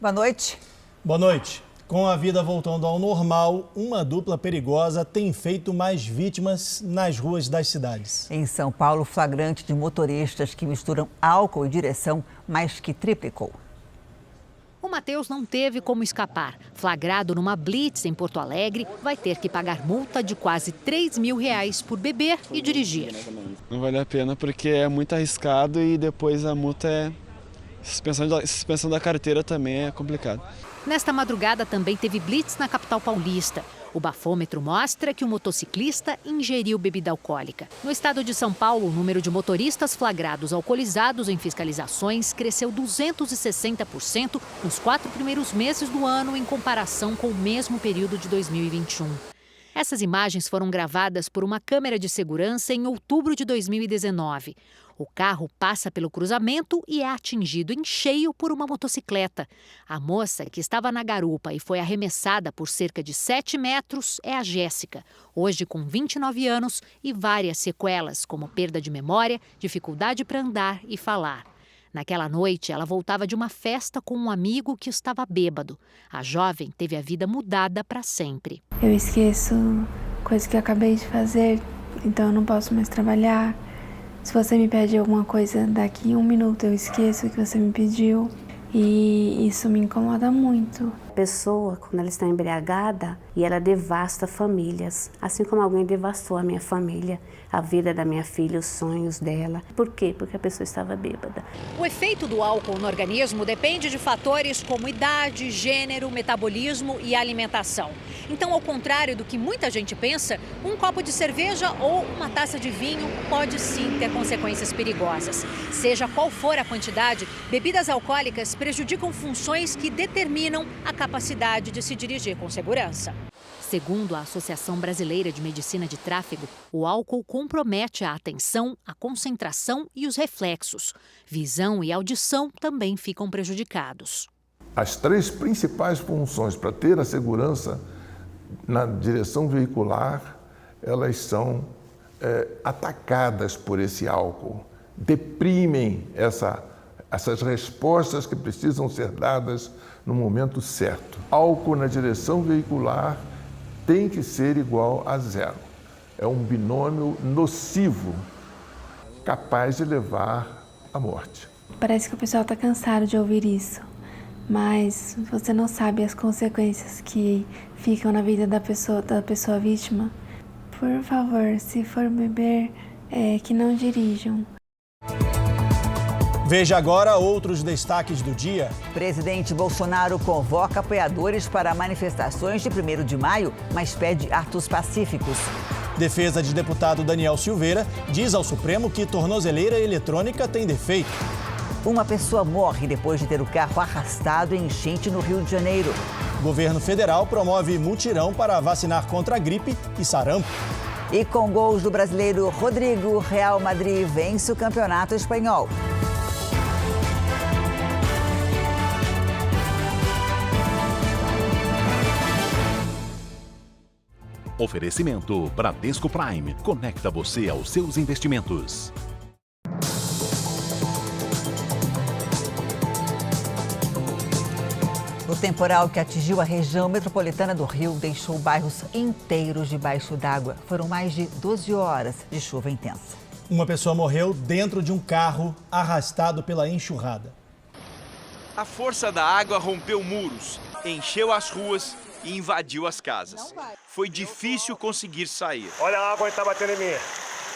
Boa noite. Boa noite. Com a vida voltando ao normal, uma dupla perigosa tem feito mais vítimas nas ruas das cidades. Em São Paulo, flagrante de motoristas que misturam álcool e direção mais que triplicou. O Matheus não teve como escapar. Flagrado numa blitz em Porto Alegre, vai ter que pagar multa de quase R$3 mil por beber e dirigir. Não vale a pena porque é muito arriscado e depois a multa é... Suspensão da carteira também é complicado. Nesta madrugada também teve blitz na capital paulista. O bafômetro mostra que o motociclista ingeriu bebida alcoólica. No estado de São Paulo, o número de motoristas flagrados alcoolizados em fiscalizações cresceu 260% nos 4 primeiros meses do ano em comparação com o mesmo período de 2021. Essas imagens foram gravadas por uma câmera de segurança em outubro de 2019. O carro passa pelo cruzamento e é atingido em cheio por uma motocicleta. A moça, que estava na garupa e foi arremessada por cerca de 7 metros, é a Jéssica, hoje com 29 anos e várias sequelas, como perda de memória, dificuldade para andar e falar. Naquela noite, ela voltava de uma festa com um amigo que estava bêbado. A jovem teve a vida mudada para sempre. Eu esqueço coisas que eu acabei de fazer, então eu não posso mais trabalhar. Se você me pede alguma coisa daqui a 1 minuto, eu esqueço o que você me pediu e isso me incomoda muito. A pessoa, quando ela está embriagada, e ela devasta famílias, assim como alguém devastou a minha família, a vida da minha filha, os sonhos dela. Por quê? Porque a pessoa estava bêbada. O efeito do álcool no organismo depende de fatores como idade, gênero, metabolismo e alimentação. Então, ao contrário do que muita gente pensa, um copo de cerveja ou uma taça de vinho pode sim ter consequências perigosas. Seja qual for a quantidade, bebidas alcoólicas prejudicam funções que determinam a capacidade de se dirigir com segurança. Segundo a Associação Brasileira de Medicina de Tráfego, o álcool compromete a atenção, a concentração e os reflexos. Visão e audição também ficam prejudicados. As 3 principais funções para ter a segurança na direção veicular, elas são atacadas por esse álcool, deprimem essas respostas que precisam ser dadas no momento certo. Álcool na direção veicular tem que ser igual a 0. É um binômio nocivo, capaz de levar à morte. Parece que o pessoal está cansado de ouvir isso, mas você não sabe as consequências que ficam na vida da pessoa vítima. Por favor, se for beber, que não dirijam. Veja agora outros destaques do dia. Presidente Bolsonaro convoca apoiadores para manifestações de 1º de maio, mas pede atos pacíficos. Defesa de deputado Daniel Silveira diz ao Supremo que tornozeleira eletrônica tem defeito. Uma pessoa morre depois de ter o carro arrastado em enchente no Rio de Janeiro. Governo federal promove mutirão para vacinar contra a gripe e sarampo. E com gols do brasileiro Rodrigo, Real Madrid vence o Campeonato Espanhol. Oferecimento Bradesco Prime. Conecta você aos seus investimentos. O temporal que atingiu a região metropolitana do Rio deixou bairros inteiros debaixo d'água. Foram mais de 12 horas de chuva intensa. Uma pessoa morreu dentro de um carro arrastado pela enxurrada. A força da água rompeu muros, encheu as ruas e invadiu as casas. Foi difícil conseguir sair. Olha a água que tá batendo em mim.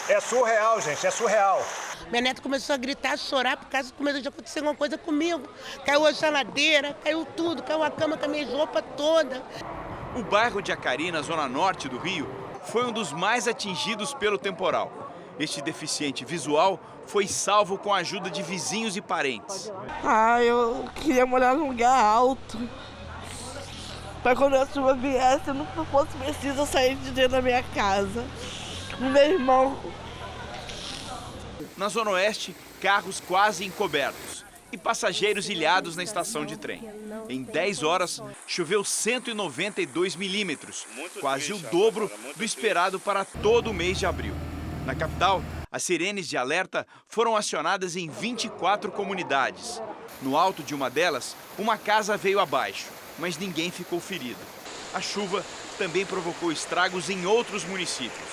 É surreal, gente, é surreal. Minha neta começou a gritar, a chorar, por causa que começou a acontecer alguma coisa comigo. Caiu a geladeira, caiu tudo, caiu a cama com a minha roupa toda. O bairro de Acari, na zona norte do Rio, foi um dos mais atingidos pelo temporal. Este deficiente visual foi salvo com a ajuda de vizinhos e parentes. Eu queria morar num lugar alto. Para quando a chuva viesse, eu não fosse preciso sair de dentro da minha casa. Meu irmão. Na zona oeste, carros quase encobertos e passageiros ilhados na estação de trem. Em 10 horas, choveu 192 milímetros, quase o dobro do esperado para todo o mês de abril. Na capital, As sirenes de alerta foram acionadas em 24 comunidades. No alto de uma delas, uma casa veio abaixo, mas ninguém ficou ferido. A chuva também provocou estragos em outros municípios.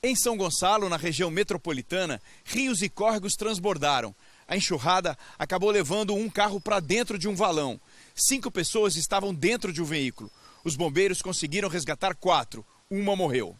Em São Gonçalo, na região metropolitana, rios e córregos transbordaram. A enxurrada acabou levando um carro para dentro de um valão. 5 pessoas estavam dentro de um veículo. Os bombeiros conseguiram resgatar 4. Uma morreu.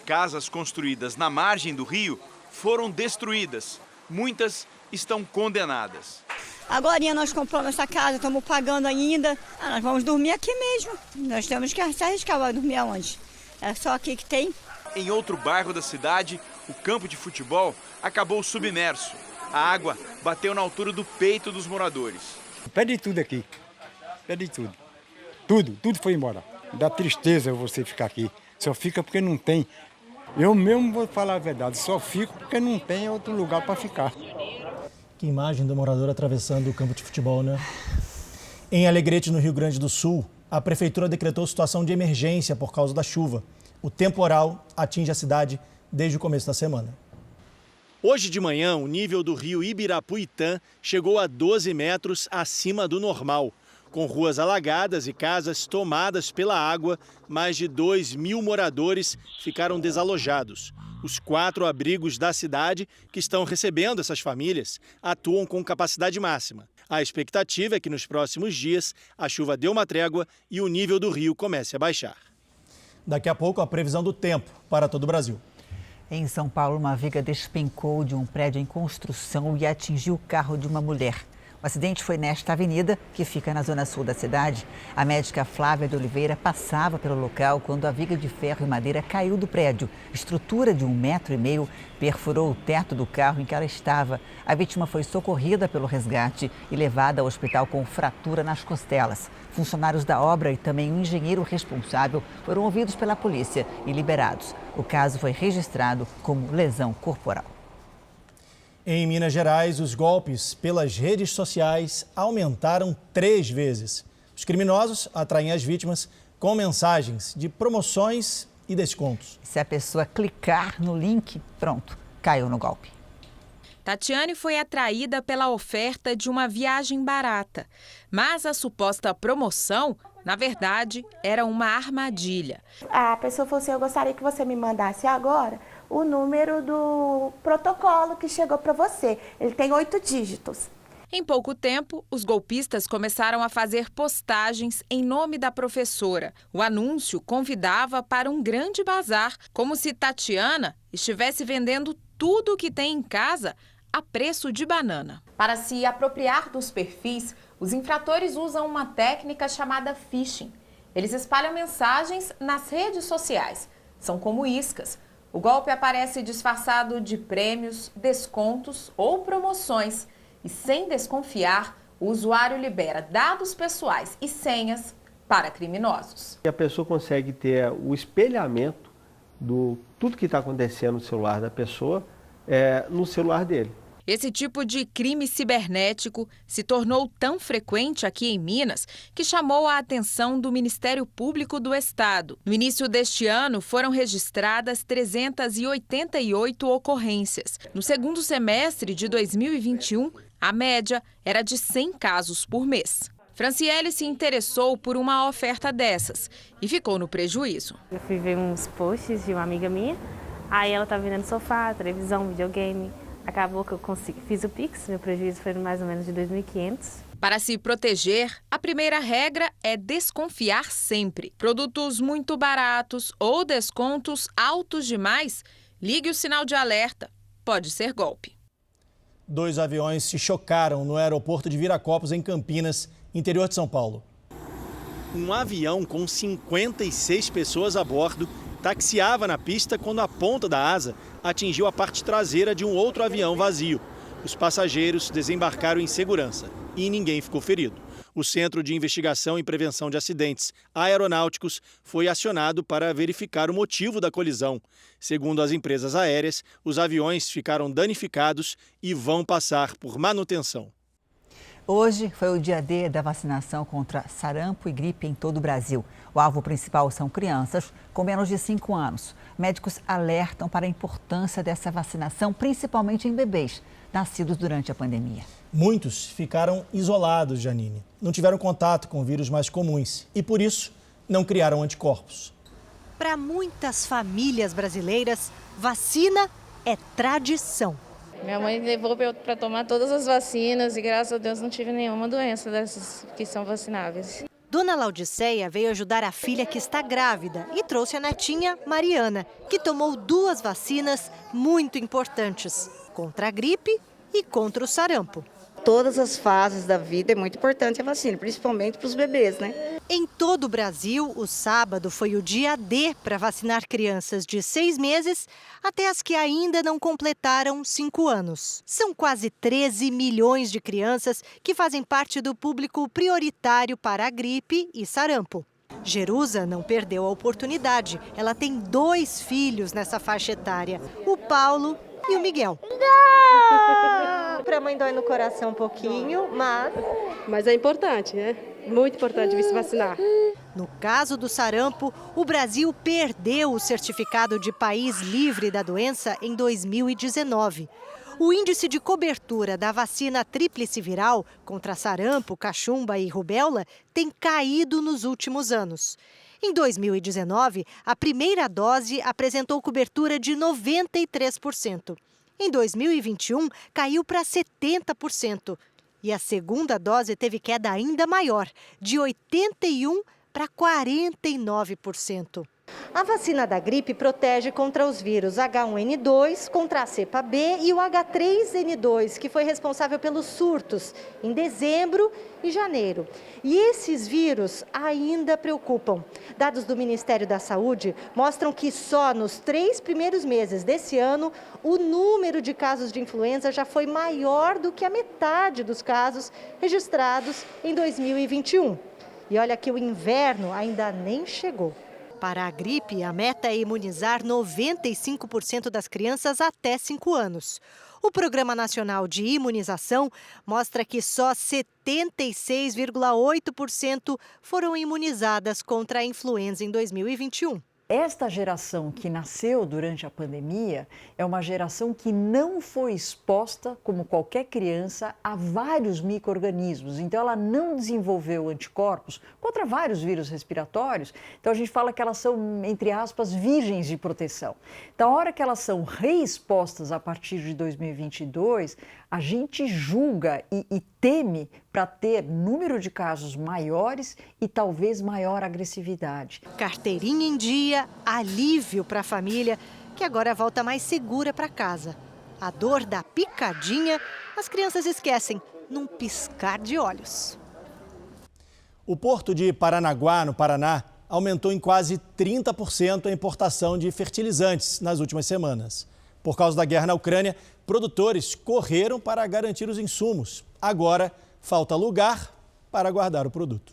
Casas construídas na margem do rio foram destruídas. Muitas estão condenadas. Agora nós compramos essa casa, estamos pagando ainda. Nós vamos dormir aqui mesmo. Nós temos que se arriscar, vai dormir aonde? É só aqui que tem. Em outro bairro da cidade, o campo de futebol acabou submerso. A água bateu na altura do peito dos moradores. Perde tudo aqui. Perde tudo. Tudo foi embora. Dá tristeza você ficar aqui. Só fica porque não tem. Eu mesmo vou falar a verdade, só fico porque não tem outro lugar para ficar. Que imagem do morador atravessando o campo de futebol, né? Em Alegrete, no Rio Grande do Sul, a prefeitura decretou situação de emergência por causa da chuva. O temporal atinge a cidade desde o começo da semana. Hoje de manhã, o nível do rio Ibirapuitã chegou a 12 metros acima do normal. Com ruas alagadas e casas tomadas pela água, mais de 2.000 moradores ficaram desalojados. Os 4 abrigos da cidade que estão recebendo essas famílias atuam com capacidade máxima. A expectativa é que nos próximos dias a chuva dê uma trégua e o nível do rio comece a baixar. Daqui a pouco, a previsão do tempo para todo o Brasil. Em São Paulo, uma viga despencou de um prédio em construção e atingiu o carro de uma mulher. O acidente foi nesta avenida, que fica na zona sul da cidade. A médica Flávia de Oliveira passava pelo local quando a viga de ferro e madeira caiu do prédio. Estrutura de 1,5 metro perfurou o teto do carro em que ela estava. A vítima foi socorrida pelo resgate e levada ao hospital com fratura nas costelas. Funcionários da obra e também o engenheiro responsável foram ouvidos pela polícia e liberados. O caso foi registrado como lesão corporal. Em Minas Gerais, os golpes pelas redes sociais aumentaram 3 vezes. Os criminosos atraem as vítimas com mensagens de promoções e descontos. Se a pessoa clicar no link, pronto, caiu no golpe. Tatiane foi atraída pela oferta de uma viagem barata, mas a suposta promoção, na verdade, era uma armadilha. A pessoa falou assim, eu gostaria que você me mandasse agora o número do protocolo que chegou para você. Ele tem 8 dígitos. Em pouco tempo, os golpistas começaram a fazer postagens em nome da professora. O anúncio convidava para um grande bazar, como se Tatiana estivesse vendendo tudo o que tem em casa a preço de banana. Para se apropriar dos perfis, os infratores usam uma técnica chamada phishing. Eles espalham mensagens nas redes sociais. São como iscas. O golpe aparece disfarçado de prêmios, descontos ou promoções. E sem desconfiar, o usuário libera dados pessoais e senhas para criminosos. A pessoa consegue ter o espelhamento do tudo que está acontecendo no celular da pessoa no celular dele. Esse tipo de crime cibernético se tornou tão frequente aqui em Minas que chamou a atenção do Ministério Público do Estado. No início deste ano, foram registradas 388 ocorrências. No segundo semestre de 2021, a média era de 100 casos por mês. Franciele se interessou por uma oferta dessas e ficou no prejuízo. Eu fui ver uns posts de uma amiga minha, aí ela estava vendendo sofá, televisão, videogame. Acabou que eu fiz o Pix, meu prejuízo foi mais ou menos de 2.500. Para se proteger, a primeira regra é desconfiar sempre. Produtos muito baratos ou descontos altos demais, ligue o sinal de alerta. Pode ser golpe. 2 aviões se chocaram no aeroporto de Viracopos, em Campinas, interior de São Paulo. Um avião com 56 pessoas a bordo taxiava na pista quando a ponta da asa atingiu a parte traseira de um outro avião vazio. Os passageiros desembarcaram em segurança e ninguém ficou ferido. O Centro de Investigação e Prevenção de Acidentes Aeronáuticos foi acionado para verificar o motivo da colisão. Segundo as empresas aéreas, os aviões ficaram danificados e vão passar por manutenção. Hoje foi o dia D da vacinação contra sarampo e gripe em todo o Brasil. O alvo principal são crianças com menos de 5 anos. Médicos alertam para a importância dessa vacinação, principalmente em bebês nascidos durante a pandemia. Muitos ficaram isolados, Janine. Não tiveram contato com vírus mais comuns e, por isso, não criaram anticorpos. Para muitas famílias brasileiras, vacina é tradição. Minha mãe levou para tomar todas as vacinas e, graças a Deus, não tive nenhuma doença dessas que são vacináveis. Dona Laudiceia veio ajudar a filha que está grávida e trouxe a netinha, Mariana, que tomou 2 vacinas muito importantes, contra a gripe e contra o sarampo. Todas as fases da vida é muito importante a vacina, principalmente para os bebês, né? Em todo o Brasil, o sábado foi o dia D para vacinar crianças de 6 meses até as que ainda não completaram 5 anos. São quase 13 milhões de crianças que fazem parte do público prioritário para a gripe e sarampo. Jerusa não perdeu a oportunidade. Ela tem 2 filhos nessa faixa etária, o Paulo e o Miguel. Para a mãe dói no coração um pouquinho, mas é importante, né? Muito importante se vacinar. No caso do sarampo, o Brasil perdeu o certificado de país livre da doença em 2019. O índice de cobertura da vacina tríplice viral contra sarampo, cachumba e rubéola tem caído nos últimos anos. Em 2019, a primeira dose apresentou cobertura de 93%. Em 2021, caiu para 70%. E a segunda dose teve queda ainda maior, de 81% para 49%. A vacina da gripe protege contra os vírus H1N2, contra a cepa B e o H3N2, que foi responsável pelos surtos em dezembro e janeiro. E esses vírus ainda preocupam. Dados do Ministério da Saúde mostram que só nos 3 primeiros meses desse ano, o número de casos de influenza já foi maior do que a metade dos casos registrados em 2021. E olha que o inverno ainda nem chegou. Para a gripe, a meta é imunizar 95% das crianças até 5 anos. O Programa Nacional de Imunização mostra que só 76,8% foram imunizadas contra a influenza em 2021. Esta geração que nasceu durante a pandemia é uma geração que não foi exposta, como qualquer criança, a vários micro-organismos. Então, ela não desenvolveu anticorpos contra vários vírus respiratórios. Então, a gente fala que elas são, entre aspas, virgens de proteção. Então, a hora que elas são reexpostas a partir de 2022, a gente julga e teme para ter número de casos maiores e talvez maior agressividade. Carteirinha em dia, alívio para a família, que agora volta mais segura para casa. A dor da picadinha, as crianças esquecem num piscar de olhos. O porto de Paranaguá, no Paraná, aumentou em quase 30% a importação de fertilizantes nas últimas semanas. Por causa da guerra na Ucrânia, produtores correram para garantir os insumos. Agora, falta lugar para guardar o produto.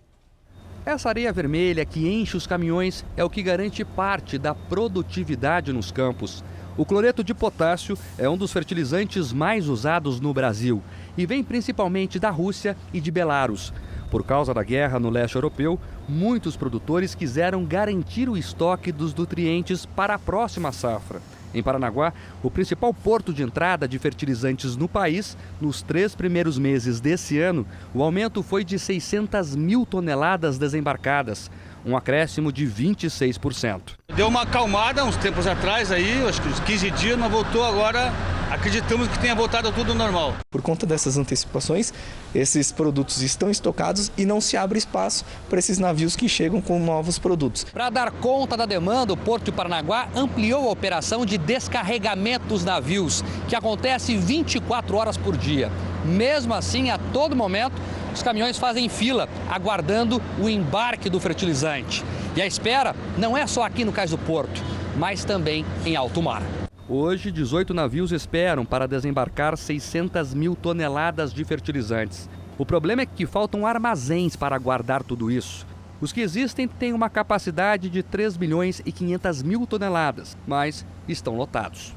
Essa areia vermelha que enche os caminhões é o que garante parte da produtividade nos campos. O cloreto de potássio é um dos fertilizantes mais usados no Brasil e vem principalmente da Rússia e de Belarus. Por causa da guerra no leste europeu, muitos produtores quiseram garantir o estoque dos nutrientes para a próxima safra. Em Paranaguá, o principal porto de entrada de fertilizantes no país, nos 3 primeiros meses desse ano, o aumento foi de 600 mil toneladas desembarcadas, um acréscimo de 26%. Deu uma acalmada uns tempos atrás aí, acho que uns 15 dias, não voltou agora. Acreditamos que tenha voltado tudo normal. Por conta dessas antecipações, esses produtos estão estocados e não se abre espaço para esses navios que chegam com novos produtos. Para dar conta da demanda, o Porto de Paranaguá ampliou a operação de descarregamento dos navios, que acontece 24 horas por dia. Mesmo assim, a todo momento, os caminhões fazem fila, aguardando o embarque do fertilizante. E a espera não é só aqui no Cais do Porto, mas também em alto mar. Hoje, 18 navios esperam para desembarcar 600 mil toneladas de fertilizantes. O problema é que faltam armazéns para guardar tudo isso. Os que existem têm uma capacidade de 3 milhões e 500 mil toneladas, mas estão lotados.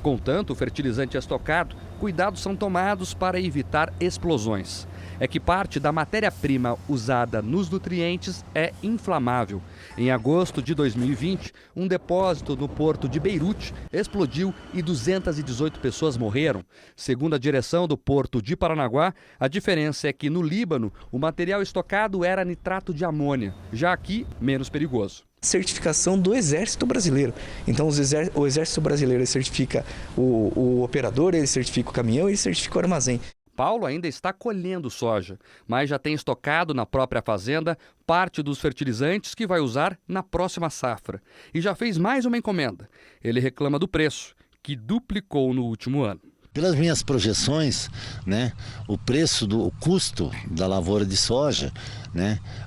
Com tanto fertilizante estocado, cuidados são tomados para evitar explosões. é que parte da matéria-prima usada nos nutrientes é inflamável. Em agosto de 2020, um depósito no porto de Beirute explodiu e 218 pessoas morreram. Segundo a direção do porto de Paranaguá, a diferença é que no Líbano o material estocado era nitrato de amônia, já aqui menos perigoso. Certificação do Exército Brasileiro. Então o Exército Brasileiro ele certifica o operador, ele certifica o caminhão, ele certifica o armazém. Paulo ainda está colhendo soja, mas já tem estocado na própria fazenda parte dos fertilizantes que vai usar na próxima safra. E já fez mais uma encomenda. Ele reclama do preço, que duplicou no último ano. Pelas minhas projeções, o custo da lavoura de soja,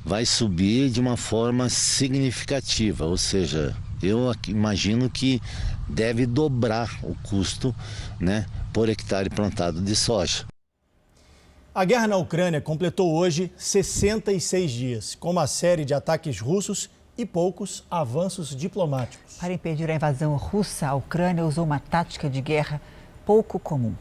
vai subir de uma forma significativa, ou seja, eu imagino que deve dobrar o custo, por hectare plantado de soja. A guerra na Ucrânia completou hoje 66 dias, com uma série de ataques russos e poucos avanços diplomáticos. Para impedir a invasão russa, a Ucrânia usou uma tática de guerra pouco comum.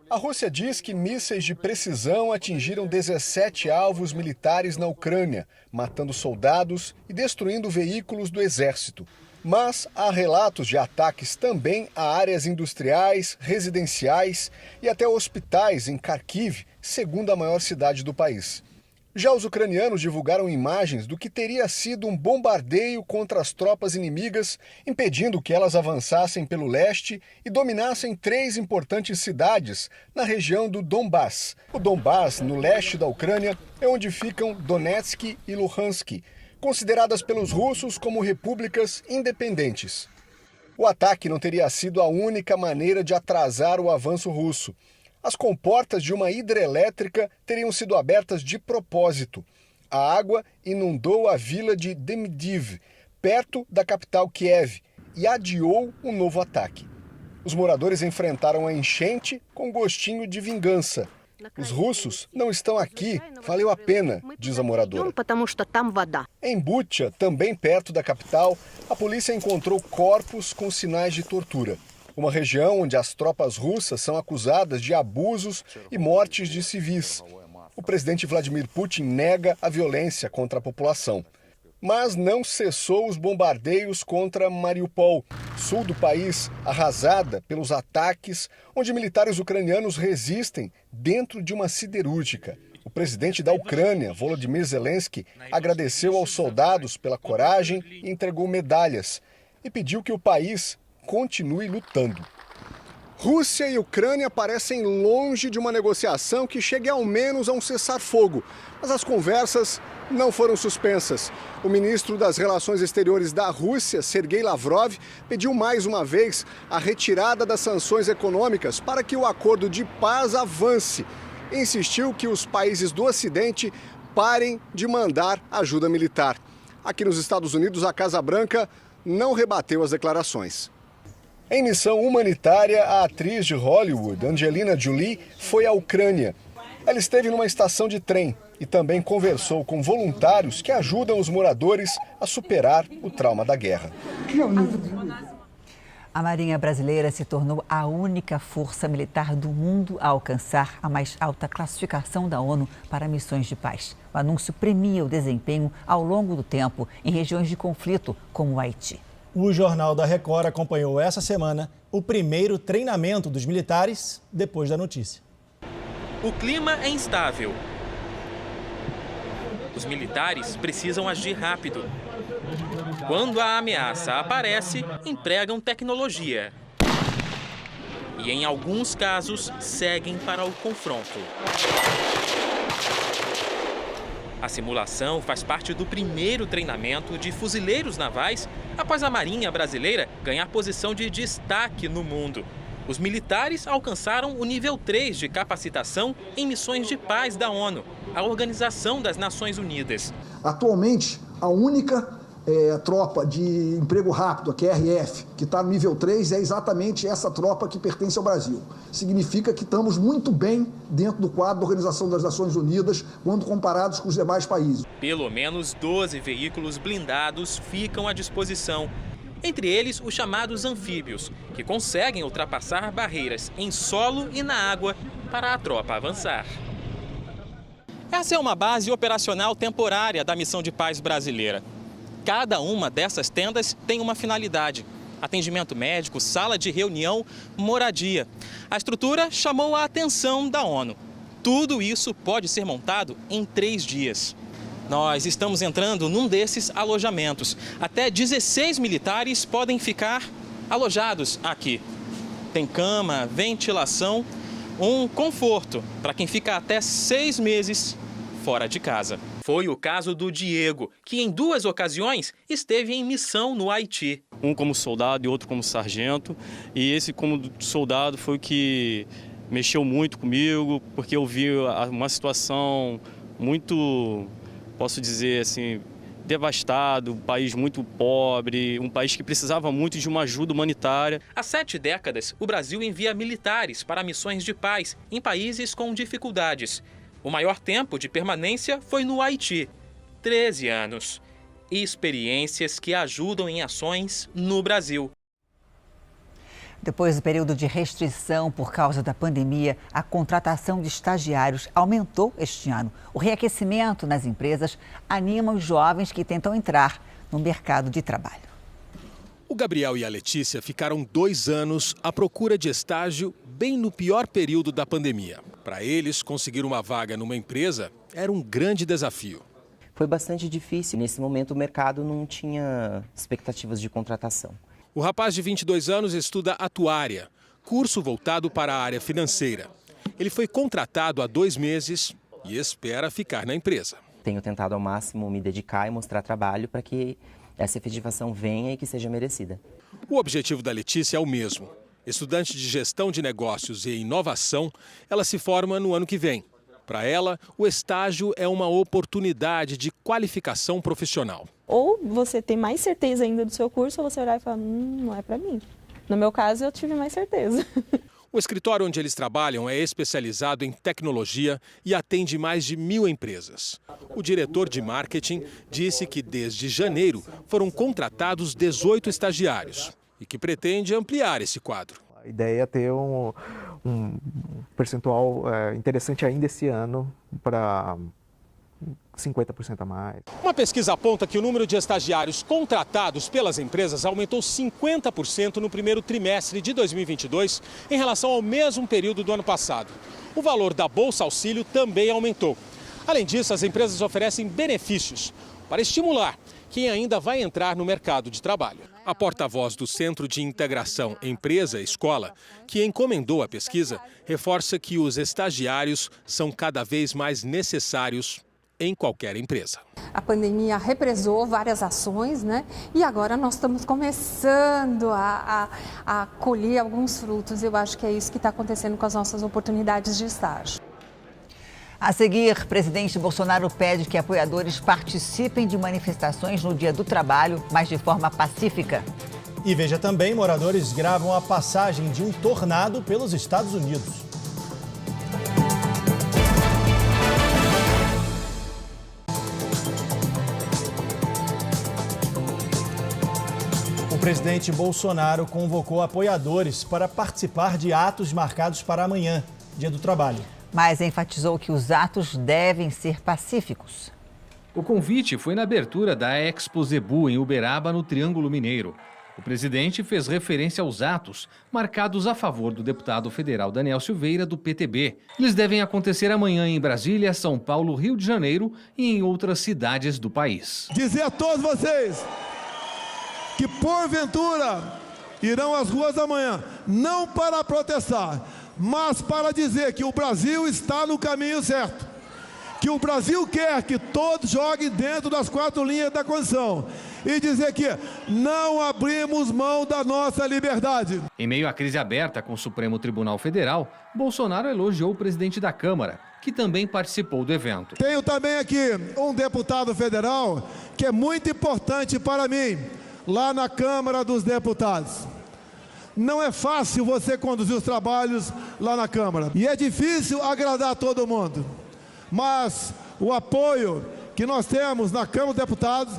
A Rússia diz que mísseis de precisão atingiram 17 alvos militares na Ucrânia, matando soldados e destruindo veículos do exército. Mas há relatos de ataques também a áreas industriais, residenciais e até hospitais em Kharkiv, segunda maior cidade do país. Já os ucranianos divulgaram imagens do que teria sido um bombardeio contra as tropas inimigas, impedindo que elas avançassem pelo leste e dominassem 3 importantes cidades na região do Donbass. O Donbass, no leste da Ucrânia, é onde ficam Donetsk e Luhansk, consideradas pelos russos como repúblicas independentes. O ataque não teria sido a única maneira de atrasar o avanço russo. As comportas de uma hidrelétrica teriam sido abertas de propósito. A água inundou a vila de Demidov, perto da capital Kiev, e adiou um novo ataque. Os moradores enfrentaram a enchente com gostinho de vingança. Os russos não estão aqui, valeu a pena, diz a moradora. Em Bucha, também perto da capital, a polícia encontrou corpos com sinais de tortura. Uma região onde as tropas russas são acusadas de abusos e mortes de civis. O presidente Vladimir Putin nega a violência contra a população. Mas não cessou os bombardeios contra Mariupol, sul do país, arrasada pelos ataques, onde militares ucranianos resistem dentro de uma siderúrgica. O presidente da Ucrânia, Volodymyr Zelensky, agradeceu aos soldados pela coragem e entregou medalhas e pediu que o país continue lutando. Rússia e Ucrânia parecem longe de uma negociação que chegue ao menos a um cessar-fogo, mas as conversas não foram suspensas. O ministro das Relações Exteriores da Rússia, Sergei Lavrov, pediu mais uma vez a retirada das sanções econômicas para que o acordo de paz avance. Insistiu que os países do Ocidente parem de mandar ajuda militar. Aqui nos Estados Unidos, a Casa Branca não rebateu as declarações. Em missão humanitária, a atriz de Hollywood, Angelina Jolie, foi à Ucrânia. Ela esteve numa estação de trem e também conversou com voluntários que ajudam os moradores a superar o trauma da guerra. A Marinha Brasileira se tornou a única força militar do mundo a alcançar a mais alta classificação da ONU para missões de paz. O anúncio premia o desempenho ao longo do tempo em regiões de conflito, como o Haiti. O Jornal da Record acompanhou essa semana o primeiro treinamento dos militares depois da notícia. O clima é instável. Os militares precisam agir rápido. Quando a ameaça aparece, empregam tecnologia. E, em alguns casos, seguem para o confronto. A simulação faz parte do primeiro treinamento de fuzileiros navais após a Marinha Brasileira ganhar posição de destaque no mundo. Os militares alcançaram o nível 3 de capacitação em missões de paz da ONU, a Organização das Nações Unidas. Atualmente, a única tropa de emprego rápido, a QRF, que está no nível 3, é exatamente essa tropa que pertence ao Brasil. Significa que estamos muito bem dentro do quadro da Organização das Nações Unidas quando comparados com os demais países. Pelo menos 12 veículos blindados ficam à disposição. Entre eles, os chamados anfíbios, que conseguem ultrapassar barreiras em solo e na água para a tropa avançar. Essa é uma base operacional temporária da Missão de Paz brasileira. Cada uma dessas tendas tem uma finalidade: atendimento médico, sala de reunião, moradia. A estrutura chamou a atenção da ONU. Tudo isso pode ser montado em 3 dias. Nós estamos entrando num desses alojamentos. Até 16 militares podem ficar alojados aqui. Tem cama, ventilação, um conforto para quem fica até 6 meses fora de casa. Foi o caso do Diego, que em 2 ocasiões esteve em missão no Haiti. Um como soldado e outro como sargento. E esse como soldado foi o que mexeu muito comigo, porque eu vi uma situação muito, posso dizer assim, devastado, um país muito pobre, um país que precisava muito de uma ajuda humanitária. Há 7 décadas, o Brasil envia militares para missões de paz em países com dificuldades. O maior tempo de permanência foi no Haiti, 13 anos. Experiências que ajudam em ações no Brasil. Depois do período de restrição por causa da pandemia, a contratação de estagiários aumentou este ano. O reaquecimento nas empresas anima os jovens que tentam entrar no mercado de trabalho. O Gabriel e a Letícia ficaram 2 anos à procura de estágio bem no pior período da pandemia. Para eles, conseguir uma vaga numa empresa era um grande desafio. Foi bastante difícil. Nesse momento, o mercado não tinha expectativas de contratação. O rapaz de 22 anos estuda atuária, curso voltado para a área financeira. Ele foi contratado há 2 meses e espera ficar na empresa. Tenho tentado ao máximo me dedicar e mostrar trabalho para que essa efetivação venha e que seja merecida. O objetivo da Letícia é o mesmo. Estudante de gestão de negócios e inovação, ela se forma no ano que vem. Para ela, o estágio é uma oportunidade de qualificação profissional. Ou você tem mais certeza ainda do seu curso, ou você olhar e falar, não é para mim. No meu caso, eu tive mais certeza. O escritório onde eles trabalham é especializado em tecnologia e atende mais de 1000 empresas. O diretor de marketing disse que desde janeiro foram contratados 18 estagiários e que pretende ampliar esse quadro. A ideia é ter um percentual interessante ainda esse ano para 50% a mais. Uma pesquisa aponta que o número de estagiários contratados pelas empresas aumentou 50% no primeiro trimestre de 2022 em relação ao mesmo período do ano passado. O valor da Bolsa Auxílio também aumentou. Além disso, as empresas oferecem benefícios para estimular quem ainda vai entrar no mercado de trabalho. A porta-voz do Centro de Integração Empresa-Escola, que encomendou a pesquisa, reforça que os estagiários são cada vez mais necessários em qualquer empresa. A pandemia represou várias ações, né? E agora nós estamos começando a colher alguns frutos. Eu acho que é isso que está acontecendo com as nossas oportunidades de estágio. A seguir, presidente Bolsonaro pede que apoiadores participem de manifestações no Dia do Trabalho, mas de forma pacífica. E veja também, moradores gravam a passagem de um tornado pelos Estados Unidos. O presidente Bolsonaro convocou apoiadores para participar de atos marcados para amanhã, Dia do Trabalho. Mas enfatizou que os atos devem ser pacíficos. O convite foi na abertura da Expo Zebu, em Uberaba, no Triângulo Mineiro. O presidente fez referência aos atos marcados a favor do deputado federal Daniel Silveira, do PTB. Eles devem acontecer amanhã em Brasília, São Paulo, Rio de Janeiro e em outras cidades do país. Dizer a todos vocês que, porventura, irão às ruas amanhã, não para protestar, mas para dizer que o Brasil está no caminho certo, que o Brasil quer que todos joguem dentro das 4 linhas da Constituição e dizer que não abrimos mão da nossa liberdade. Em meio à crise aberta com o Supremo Tribunal Federal, Bolsonaro elogiou o presidente da Câmara, que também participou do evento. Tenho também aqui um deputado federal que é muito importante para mim, lá na Câmara dos Deputados. Não é fácil você conduzir os trabalhos lá na Câmara. E é difícil agradar todo mundo. Mas o apoio que nós temos na Câmara dos Deputados,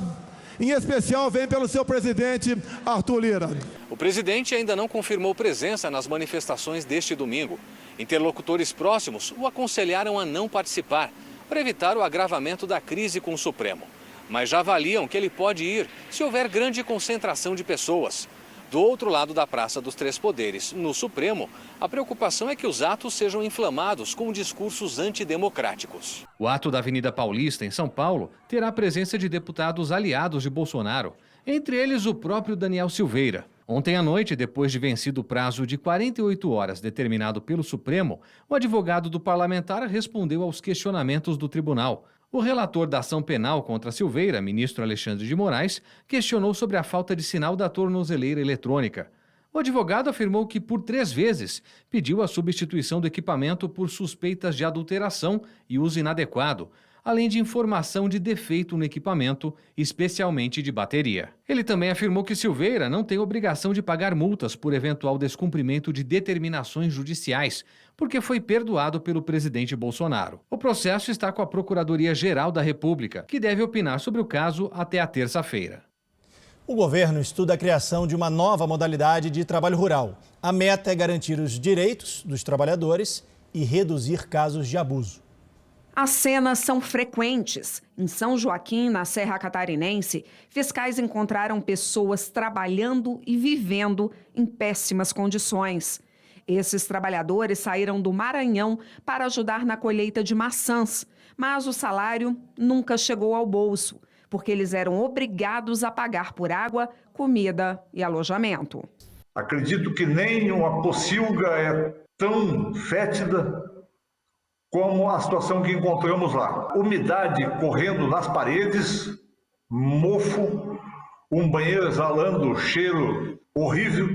em especial, vem pelo seu presidente, Arthur Lira. O presidente ainda não confirmou presença nas manifestações deste domingo. Interlocutores próximos o aconselharam a não participar, para evitar o agravamento da crise com o Supremo. Mas já avaliam que ele pode ir se houver grande concentração de pessoas. Do outro lado da Praça dos Três Poderes, no Supremo, a preocupação é que os atos sejam inflamados com discursos antidemocráticos. O ato da Avenida Paulista, em São Paulo, terá a presença de deputados aliados de Bolsonaro, entre eles o próprio Daniel Silveira. Ontem à noite, depois de vencido o prazo de 48 horas determinado pelo Supremo, o advogado do parlamentar respondeu aos questionamentos do tribunal. O relator da ação penal contra Silveira, ministro Alexandre de Moraes, questionou sobre a falta de sinal da tornozeleira eletrônica. O advogado afirmou que, por 3 vezes, pediu a substituição do equipamento por suspeitas de adulteração e uso inadequado, além de informação de defeito no equipamento, especialmente de bateria. Ele também afirmou que Silveira não tem obrigação de pagar multas por eventual descumprimento de determinações judiciais, porque foi perdoado pelo presidente Bolsonaro. O processo está com a Procuradoria-Geral da República, que deve opinar sobre o caso até a terça-feira. O governo estuda a criação de uma nova modalidade de trabalho rural. A meta é garantir os direitos dos trabalhadores e reduzir casos de abuso. As cenas são frequentes. Em São Joaquim, na Serra Catarinense, fiscais encontraram pessoas trabalhando e vivendo em péssimas condições. Esses trabalhadores saíram do Maranhão para ajudar na colheita de maçãs, mas o salário nunca chegou ao bolso, porque eles eram obrigados a pagar por água, comida e alojamento. Acredito que nem uma pocilga é tão fétida como a situação que encontramos lá. Umidade correndo nas paredes, mofo, um banheiro exalando cheiro horrível,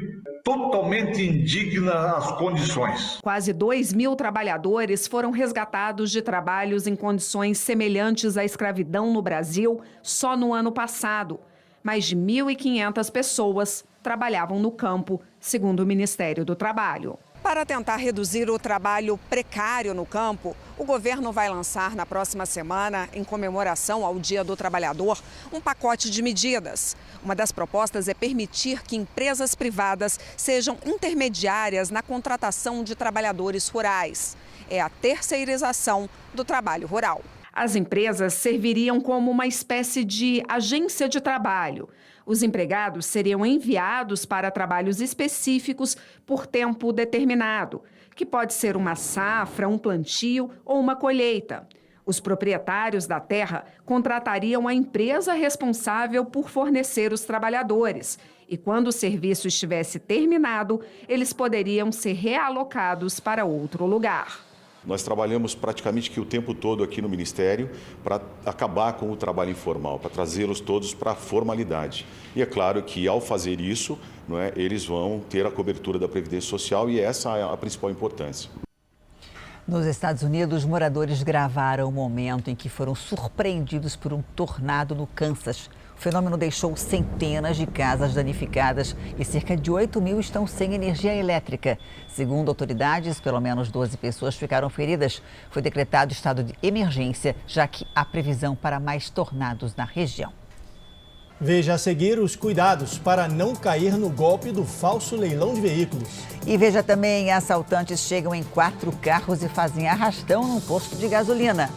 totalmente indigna as condições. Quase 2.000 trabalhadores foram resgatados de trabalhos em condições semelhantes à escravidão no Brasil só no ano passado. Mais de 1.500 pessoas trabalhavam no campo, segundo o Ministério do Trabalho. Para tentar reduzir o trabalho precário no campo, o governo vai lançar na próxima semana, em comemoração ao Dia do Trabalhador, um pacote de medidas. Uma das propostas é permitir que empresas privadas sejam intermediárias na contratação de trabalhadores rurais. É a terceirização do trabalho rural. As empresas serviriam como uma espécie de agência de trabalho. Os empregados seriam enviados para trabalhos específicos por tempo determinado, que pode ser uma safra, um plantio ou uma colheita. Os proprietários da terra contratariam a empresa responsável por fornecer os trabalhadores. E quando o serviço estivesse terminado, eles poderiam ser realocados para outro lugar. Nós trabalhamos praticamente que o tempo todo aqui no Ministério para acabar com o trabalho informal, para trazê-los todos para a formalidade. E é claro que, ao fazer isso, eles vão ter a cobertura da Previdência Social e essa é a principal importância. Nos Estados Unidos, moradores gravaram o momento em que foram surpreendidos por um tornado no Kansas. O fenômeno deixou centenas de casas danificadas e cerca de 8.000 estão sem energia elétrica. Segundo autoridades, pelo menos 12 pessoas ficaram feridas. Foi decretado estado de emergência, já que há previsão para mais tornados na região. Veja a seguir os cuidados para não cair no golpe do falso leilão de veículos. E veja também, assaltantes chegam em 4 carros e fazem arrastão num posto de gasolina.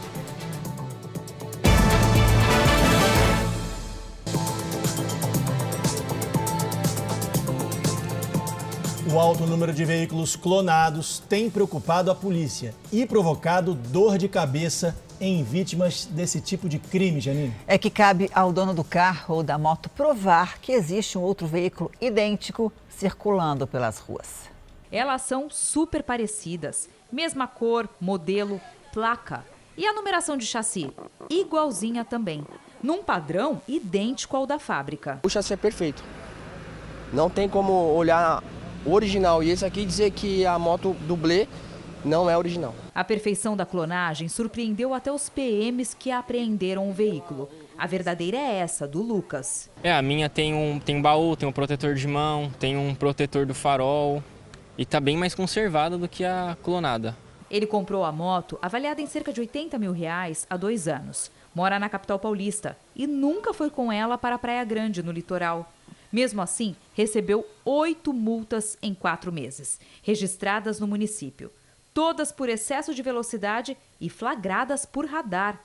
O alto número de veículos clonados tem preocupado a polícia e provocado dor de cabeça em vítimas desse tipo de crime, Janine. É que cabe ao dono do carro ou da moto provar que existe um outro veículo idêntico circulando pelas ruas. Elas são super parecidas, mesma cor, modelo, placa e a numeração de chassi, igualzinha também, num padrão idêntico ao da fábrica. O chassi é perfeito, não tem como olhar o original e esse aqui dizer que a moto dublê não é original. A perfeição da clonagem surpreendeu até os PMs que apreenderam o veículo. A verdadeira é essa, do Lucas. A minha tem um baú, tem um protetor de mão, tem um protetor do farol e tá bem mais conservada do que a clonada. Ele comprou a moto avaliada em cerca de R$80 mil há 2 anos. Mora na capital paulista e nunca foi com ela para a Praia Grande, no litoral. Mesmo assim, recebeu 8 multas em 4 meses, registradas no município. Todas por excesso de velocidade e flagradas por radar.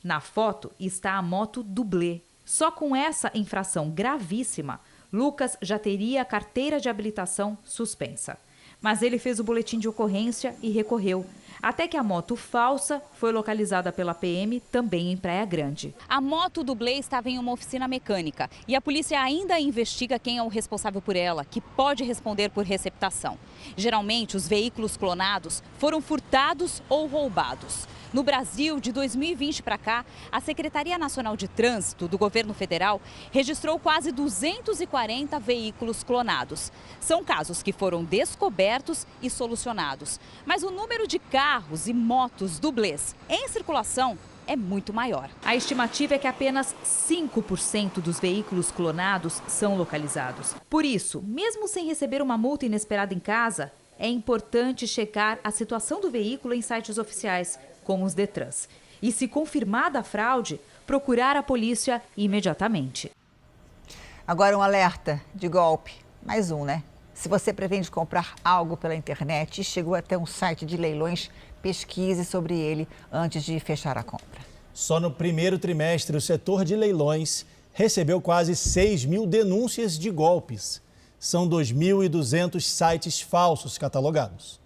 Na foto está a moto dublê. Só com essa infração gravíssima, Lucas já teria a carteira de habilitação suspensa. Mas ele fez o boletim de ocorrência e recorreu. Até que a moto falsa foi localizada pela PM também em Praia Grande. A moto dublê estava em uma oficina mecânica e a polícia ainda investiga quem é o responsável por ela, que pode responder por receptação. Geralmente, os veículos clonados foram furtados ou roubados. No Brasil, de 2020 para cá, a Secretaria Nacional de Trânsito do Governo Federal registrou quase 240 veículos clonados. São casos que foram descobertos e solucionados. Mas o número de carros e motos dublês em circulação é muito maior. A estimativa é que apenas 5% dos veículos clonados são localizados. Por isso, mesmo sem receber uma multa inesperada em casa, é importante checar a situação do veículo em sites oficiais, como os Detrans. E, se confirmada a fraude, procurar a polícia imediatamente. Agora um alerta de golpe. Mais um, né? Se você pretende comprar algo pela internet e chegou até um site de leilões, pesquise sobre ele antes de fechar a compra. Só no primeiro trimestre, o setor de leilões recebeu quase 6.000 denúncias de golpes. São 2.200 sites falsos catalogados.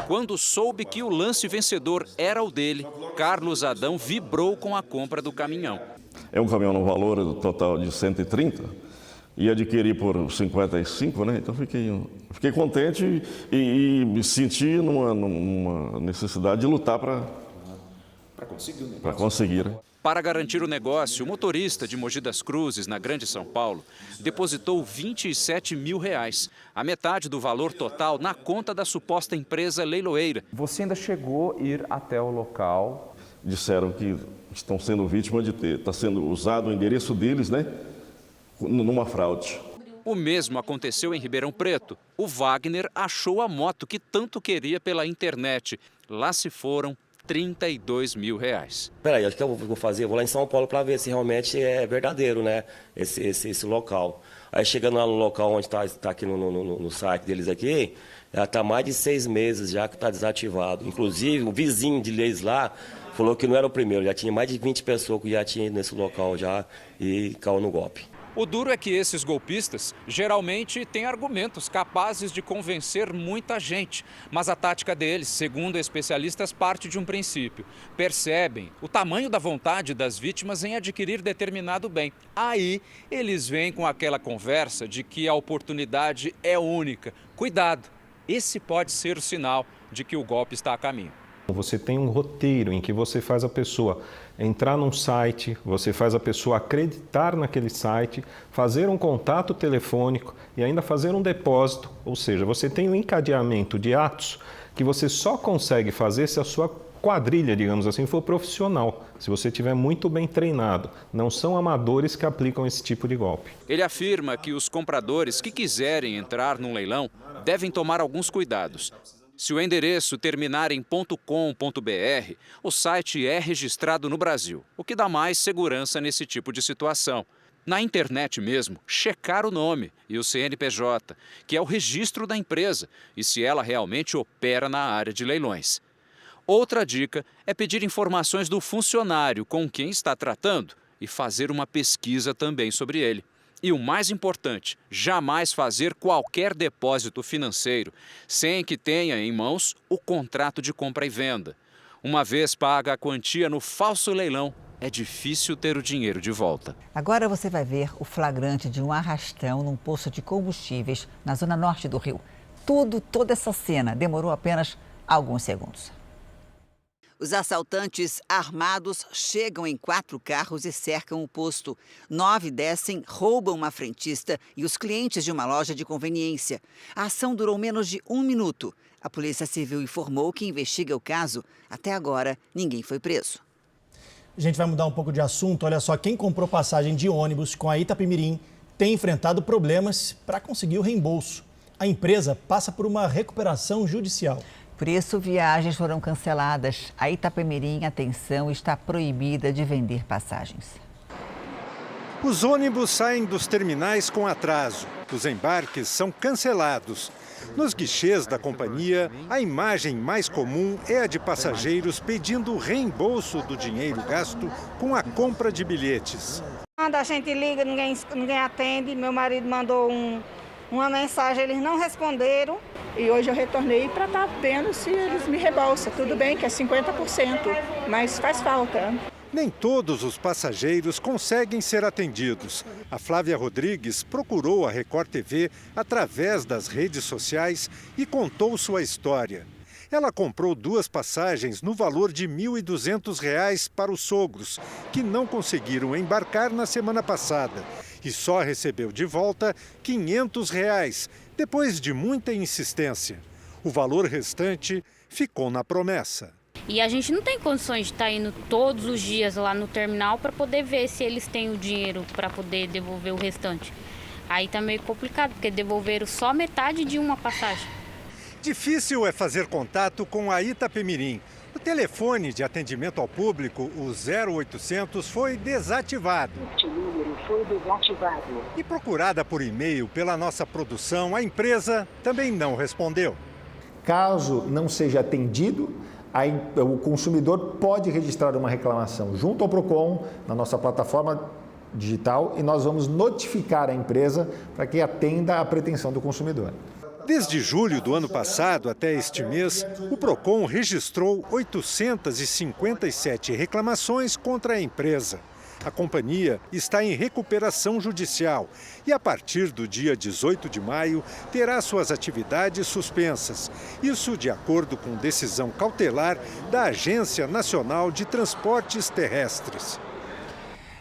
Quando soube que o lance vencedor era o dele, Carlos Adão vibrou com a compra do caminhão. É um caminhão no valor total de 130 e adquiri por 55, né? Então fiquei contente e me senti numa necessidade de lutar para conseguir. Né? Para garantir o negócio, o motorista de Mogi das Cruzes, na Grande São Paulo, depositou R$27 mil, a metade do valor total na conta da suposta empresa leiloeira. Você ainda chegou a ir até o local? Disseram que estão sendo vítimas está sendo usado o endereço deles, né, numa fraude. O mesmo aconteceu em Ribeirão Preto. O Wagner achou a moto que tanto queria pela internet. Lá se foram R$32 mil. Peraí, acho que eu vou fazer, vou lá em São Paulo para ver se realmente é verdadeiro, né, esse local. Aí chegando lá no local onde está aqui no site deles aqui, já está mais de 6 meses já que está desativado. Inclusive, o vizinho de leis lá falou que não era o primeiro, já tinha mais de 20 pessoas que já tinham ido nesse local já e caiu no golpe. O duro é que esses golpistas geralmente têm argumentos capazes de convencer muita gente. Mas a tática deles, segundo especialistas, parte de um princípio. Percebem o tamanho da vontade das vítimas em adquirir determinado bem. Aí eles vêm com aquela conversa de que a oportunidade é única. Cuidado, esse pode ser o sinal de que o golpe está a caminho. Você tem um roteiro em que você faz a pessoa entrar num site, você faz a pessoa acreditar naquele site, fazer um contato telefônico e ainda fazer um depósito. Ou seja, você tem um encadeamento de atos que você só consegue fazer se a sua quadrilha, digamos assim, for profissional, se você estiver muito bem treinado. Não são amadores que aplicam esse tipo de golpe. Ele afirma que os compradores que quiserem entrar num leilão devem tomar alguns cuidados. Se o endereço terminar em .com.br, o site é registrado no Brasil, o que dá mais segurança nesse tipo de situação. Na internet mesmo, checar o nome e o CNPJ, que é o registro da empresa, e se ela realmente opera na área de leilões. Outra dica é pedir informações do funcionário com quem está tratando e fazer uma pesquisa também sobre ele. E o mais importante, jamais fazer qualquer depósito financeiro sem que tenha em mãos o contrato de compra e venda. Uma vez paga a quantia no falso leilão, é difícil ter o dinheiro de volta. Agora você vai ver o flagrante de um arrastão num posto de combustíveis na zona norte do Rio. Toda essa cena demorou apenas alguns segundos. Os assaltantes armados chegam em 4 carros e cercam o posto. 9 descem, roubam uma frentista e os clientes de uma loja de conveniência. A ação durou menos de 1 minuto. A Polícia Civil informou que investiga o caso. Até agora, ninguém foi preso. A gente vai mudar um pouco de assunto. Olha só, quem comprou passagem de ônibus com a Itapemirim tem enfrentado problemas para conseguir o reembolso. A empresa passa por uma recuperação judicial. Por isso, viagens foram canceladas. A Itapemirim, atenção, está proibida de vender passagens. Os ônibus saem dos terminais com atraso. Os embarques são cancelados. Nos guichês da companhia, a imagem mais comum é a de passageiros pedindo reembolso do dinheiro gasto com a compra de bilhetes. Quando a gente liga, ninguém atende. Meu marido mandou uma mensagem, eles não responderam. E hoje eu retornei para estar vendo se eles me reembolsam. Tudo bem que é 50%, mas faz falta. Nem todos os passageiros conseguem ser atendidos. A Flávia Rodrigues procurou a Record TV através das redes sociais e contou sua história. Ela comprou 2 passagens no valor de R$ 1.200 para os sogros, que não conseguiram embarcar na semana passada. E só recebeu de volta R$ 500, depois de muita insistência. O valor restante ficou na promessa. E a gente não tem condições de estar indo todos os dias lá no terminal para poder ver se eles têm o dinheiro para poder devolver o restante. Aí tá meio complicado, porque devolveram só metade de uma passagem. Difícil é fazer contato com a Itapemirim. O telefone de atendimento ao público, o 0800, foi desativado. Este número foi desativado. E procurada por e-mail pela nossa produção, a empresa também não respondeu. Caso não seja atendido, o consumidor pode registrar uma reclamação junto ao Procon, na nossa plataforma digital, e nós vamos notificar a empresa para que atenda à pretensão do consumidor. Desde julho do ano passado até este mês, o Procon registrou 857 reclamações contra a empresa. A companhia está em recuperação judicial e, a partir do dia 18 de maio, terá suas atividades suspensas. Isso de acordo com decisão cautelar da Agência Nacional de Transportes Terrestres.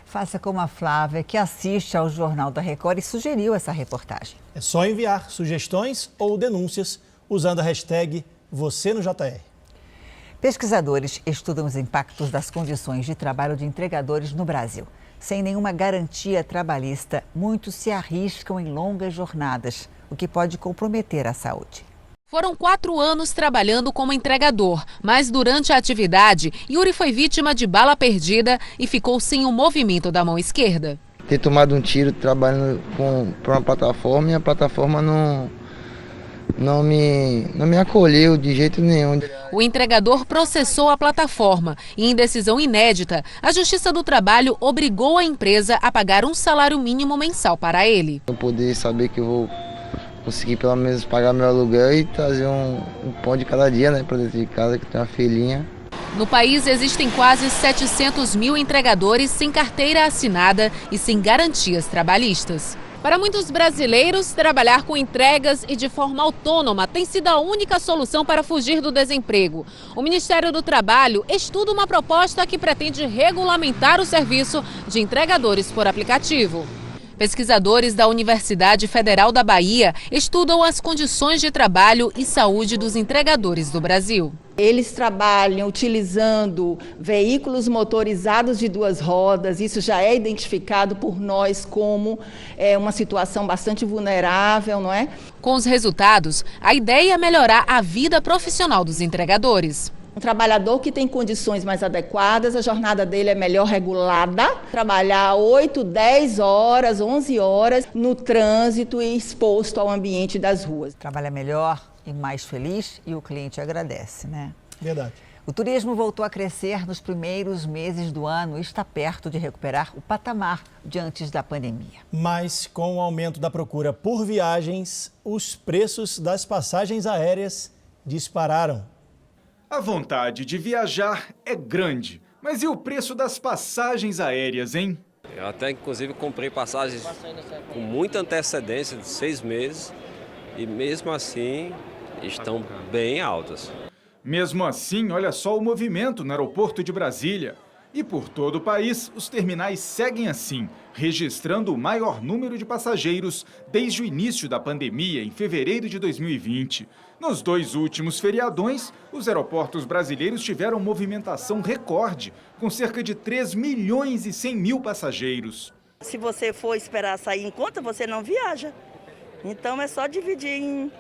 Faça como a Flávia, que assiste ao Jornal da Record e sugeriu essa reportagem. É só enviar sugestões ou denúncias usando a hashtag #VocêNoJR. Pesquisadores estudam os impactos das condições de trabalho de entregadores no Brasil. Sem nenhuma garantia trabalhista, muitos se arriscam em longas jornadas, o que pode comprometer a saúde. Foram 4 anos trabalhando como entregador, mas durante a atividade, Yuri foi vítima de bala perdida e ficou sem o movimento da mão esquerda. Ter tomado um tiro trabalhando para uma plataforma e a plataforma não me acolheu de jeito nenhum. O entregador processou a plataforma e, em decisão inédita, a Justiça do Trabalho obrigou a empresa a pagar um salário mínimo mensal para ele. Eu poder saber que eu vou conseguir pelo menos pagar meu aluguel e trazer um pão de cada dia, né, para dentro de casa, que tem uma filhinha. No país existem quase 700 mil entregadores sem carteira assinada e sem garantias trabalhistas. Para muitos brasileiros, trabalhar com entregas e de forma autônoma tem sido a única solução para fugir do desemprego. O Ministério do Trabalho estuda uma proposta que pretende regulamentar o serviço de entregadores por aplicativo. Pesquisadores da Universidade Federal da Bahia estudam as condições de trabalho e saúde dos entregadores do Brasil. Eles trabalham utilizando veículos motorizados de 2 rodas, isso já é identificado por nós como uma situação bastante vulnerável, não é? Com os resultados, a ideia é melhorar a vida profissional dos entregadores. Um trabalhador que tem condições mais adequadas, a jornada dele é melhor regulada, trabalhar 8, 10 horas, 11 horas no trânsito e exposto ao ambiente das ruas. Trabalha melhor e mais feliz e o cliente agradece, né? Verdade. O turismo voltou a crescer nos primeiros meses do ano e está perto de recuperar o patamar de antes da pandemia. Mas com o aumento da procura por viagens, os preços das passagens aéreas dispararam. A vontade de viajar é grande, mas e o preço das passagens aéreas, hein? Eu até, inclusive, comprei passagens com muita antecedência, de 6 meses, e mesmo assim estão bem altas. Mesmo assim, olha só o movimento no aeroporto de Brasília. E por todo o país, os terminais seguem assim, registrando o maior número de passageiros desde o início da pandemia, em fevereiro de 2020. Nos 2 últimos feriadões, os aeroportos brasileiros tiveram movimentação recorde, com cerca de 3 milhões e 100 mil passageiros. Se você for esperar sair em conta, você não viaja. Então é só dividir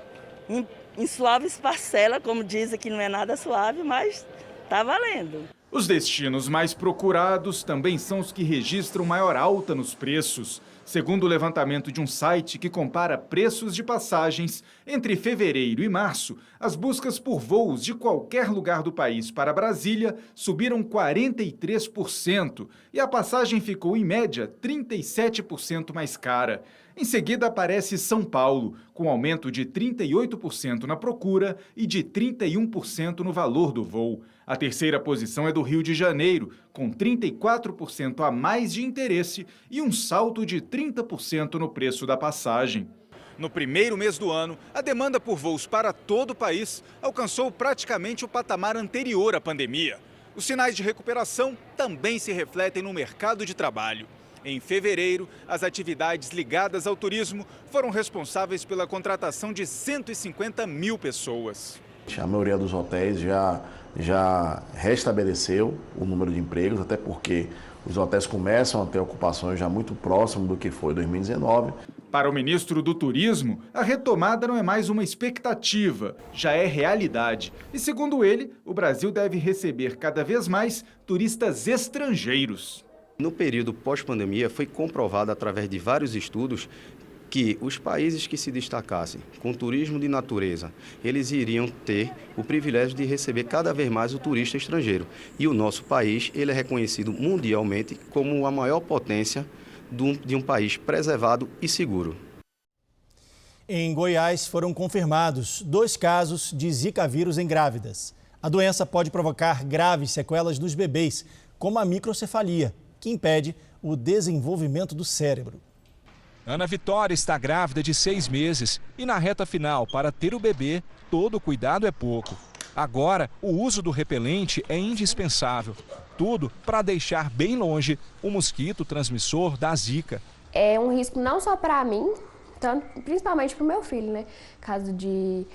em suaves parcelas, como dizem que não é nada suave, mas está valendo. Os destinos mais procurados também são os que registram maior alta nos preços. Segundo o levantamento de um site que compara preços de passagens, entre fevereiro e março, as buscas por voos de qualquer lugar do país para Brasília subiram 43% e a passagem ficou, em média, 37% mais cara. Em seguida aparece São Paulo, com aumento de 38% na procura e de 31% no valor do voo. A terceira posição é do Rio de Janeiro, com 34% a mais de interesse e um salto de 30% no preço da passagem. No primeiro mês do ano, a demanda por voos para todo o país alcançou praticamente o patamar anterior à pandemia. Os sinais de recuperação também se refletem no mercado de trabalho. Em fevereiro, as atividades ligadas ao turismo foram responsáveis pela contratação de 150 mil pessoas. A maioria dos hotéis já restabeleceu o número de empregos, até porque os hotéis começam a ter ocupações já muito próximo do que foi 2019. Para o ministro do Turismo, a retomada não é mais uma expectativa, já é realidade. E segundo ele, o Brasil deve receber cada vez mais turistas estrangeiros. No período pós-pandemia, foi comprovado através de vários estudos que os países que se destacassem com turismo de natureza, eles iriam ter o privilégio de receber cada vez mais o turista estrangeiro. E o nosso país, ele é reconhecido mundialmente como a maior potência de um país preservado e seguro. Em Goiás, foram confirmados 2 casos de Zika vírus em grávidas. A doença pode provocar graves sequelas nos bebês, como a microcefalia, que impede o desenvolvimento do cérebro. Ana Vitória está grávida de 6 meses e na reta final, para ter o bebê, todo cuidado é pouco. Agora, o uso do repelente é indispensável. Tudo para deixar bem longe o mosquito transmissor da Zika. É um risco não só para mim, principalmente para o meu filho, né? Caso de